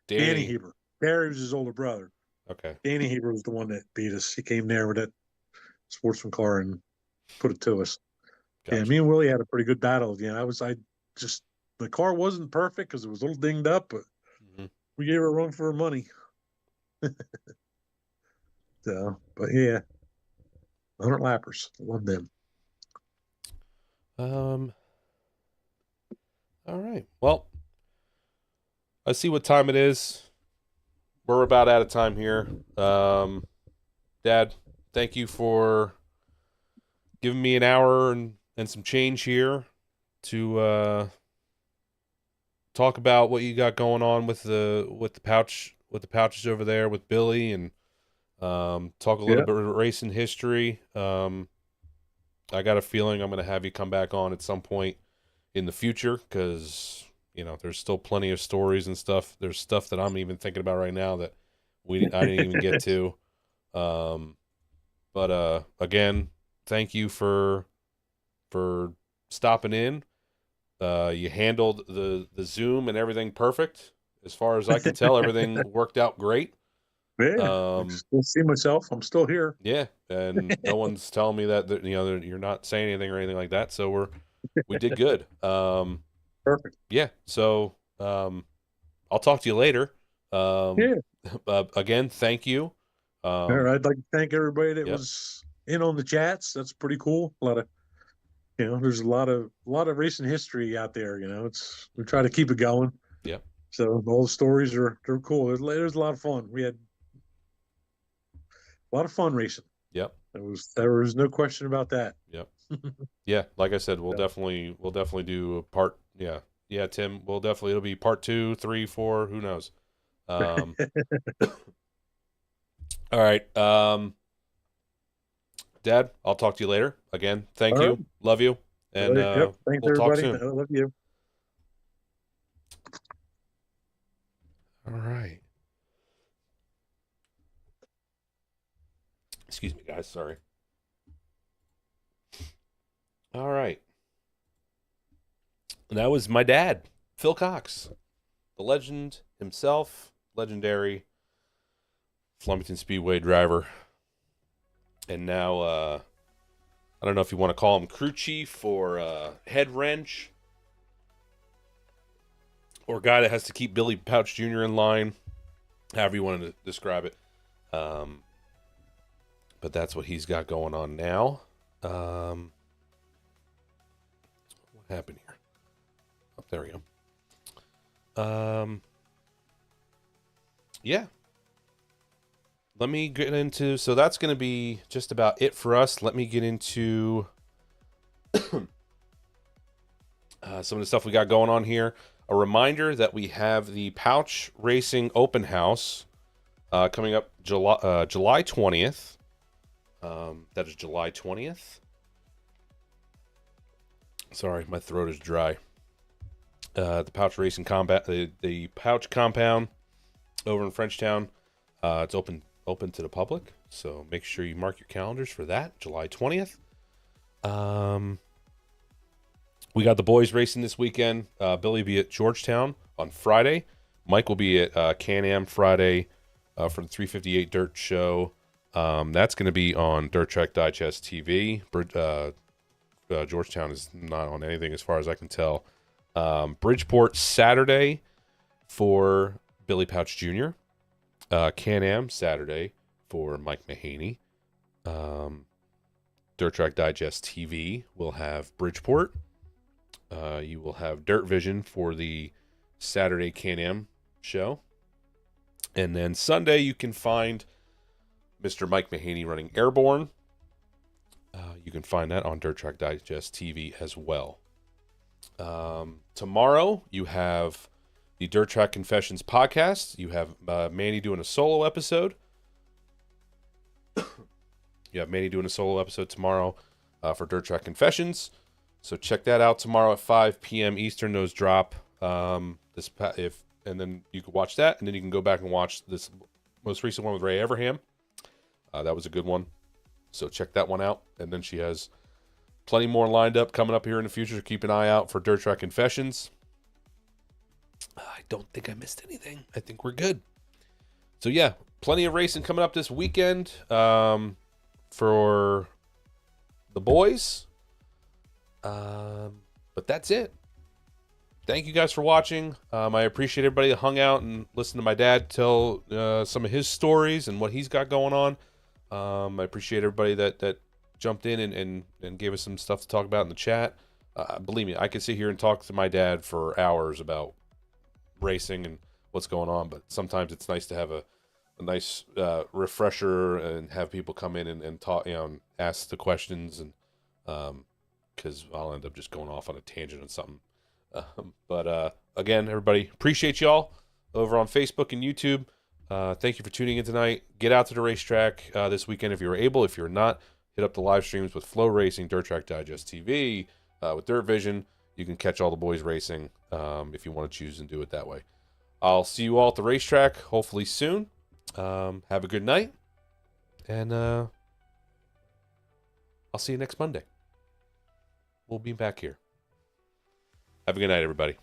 Danny. Heber. Gary was his older brother. Okay. Danny Heber was the one that beat us. He came there with that sportsman car and put it to us. Gotcha. Yeah, me and Willie had a pretty good battle. Yeah, the car wasn't perfect because it was a little dinged up, but we gave her a run for her money. So, but yeah, 100 lappers, love them. All right. Well, I see what time it is. We're about out of time here. Dad, thank you for giving me an hour and some change here to talk about what you got going on with the pouches over there with Billy, and talk a little bit of racing history. I got a feeling I'm going to have you come back on at some point in the future because, there's still plenty of stories and stuff. There's stuff that I'm even thinking about right now that I didn't even get to. But again, thank you for stopping in. You handled the Zoom and everything perfect. As far as I can tell, everything worked out great. Yeah, I still see myself. I'm still here. Yeah, and no one's telling me that you're not saying anything or anything like that. So we did good. Perfect. Yeah. So I'll talk to you later. Yeah. Again, thank you. I'd like to thank everybody that was in on the chats. That's pretty cool. A lot of, there's a lot of racing history out there. We try to keep it going. Yeah. So all the stories they're cool. There's a lot of fun. We had a lot of fun racing. Yep. There was no question about that. Yep. Yeah. Like I said, we'll definitely do a part. Yeah. Yeah, Tim, it'll be part 2, 3, 4, who knows? All right. Dad, I'll talk to you later. Again, thank you. Right. Love you. And thanks, we'll everybody. Talk soon. I love you. All right. Excuse me, guys. Sorry. All right. And that was my dad, Phil Cox, the legend himself, legendary Flemington Speedway driver. And now, I don't know if you want to call him crew chief or head wrench, or guy that has to keep Billy Pauch Jr. in line, however you want to describe it. But that's what he's got going on now. What happened here? Oh, there we go. Yeah. Let me get into, so that's going to be just about it for us. Let me get into some of the stuff we got going on here. A reminder that we have the Pauch Racing Open House coming up July 20th. That is July 20th. Sorry, my throat is dry. The Pauch Racing Combat, the Pauch Compound over in Frenchtown. It's open to the public, so make sure you mark your calendars for that, July 20th. We got the boys racing this weekend. Billy will be at Georgetown on Friday. Mike will be at Can-Am Friday for the 358 Dirt Show. That's going to be on Dirt Track Digest TV. Georgetown is not on anything as far as I can tell. Bridgeport Saturday for Billy Pauch Jr. Can-Am Saturday for Mike Mahaney. Dirt Track Digest TV will have Bridgeport. You will have Dirt Vision for the Saturday Can-Am show. And then Sunday you can find Mr. Mike Mahaney running Airborne. You can find that on Dirt Track Digest TV as well. Tomorrow you have the Dirt Track Confessions podcast. You have Mandee doing a solo episode. You have Mandy doing a solo episode tomorrow for Dirt Track Confessions. So check that out tomorrow at 5 p.m. Eastern. Those drop. And then you can watch that, and then you can go back and watch this most recent one with Ray Everham. That was a good one. So check that one out. And then she has plenty more lined up coming up here in the future. So keep an eye out for Dirt Track Confessions. I don't think I missed anything. I think we're good. So yeah, plenty of racing coming up this weekend for the boys. But that's it. Thank you guys for watching. I appreciate everybody that hung out and listened to my dad tell some of his stories and what he's got going on. I appreciate everybody that jumped in and gave us some stuff to talk about in the chat. Believe me, I could sit here and talk to my dad for hours about racing and what's going on, but sometimes it's nice to have a nice refresher and have people come in and talk, and ask the questions, and because I'll end up just going off on a tangent on something. But again, everybody, appreciate y'all over on Facebook and YouTube. Thank you for tuning in tonight. Get out to the racetrack this weekend if you're able. If you're not, hit up the live streams with Flow Racing, Dirt Track Digest TV, with Dirt Vision. You can catch all the boys racing if you want to choose and do it that way. I'll see you all at the racetrack hopefully soon. Have a good night, and I'll see you next Monday. We'll be back here. Have a good night, everybody.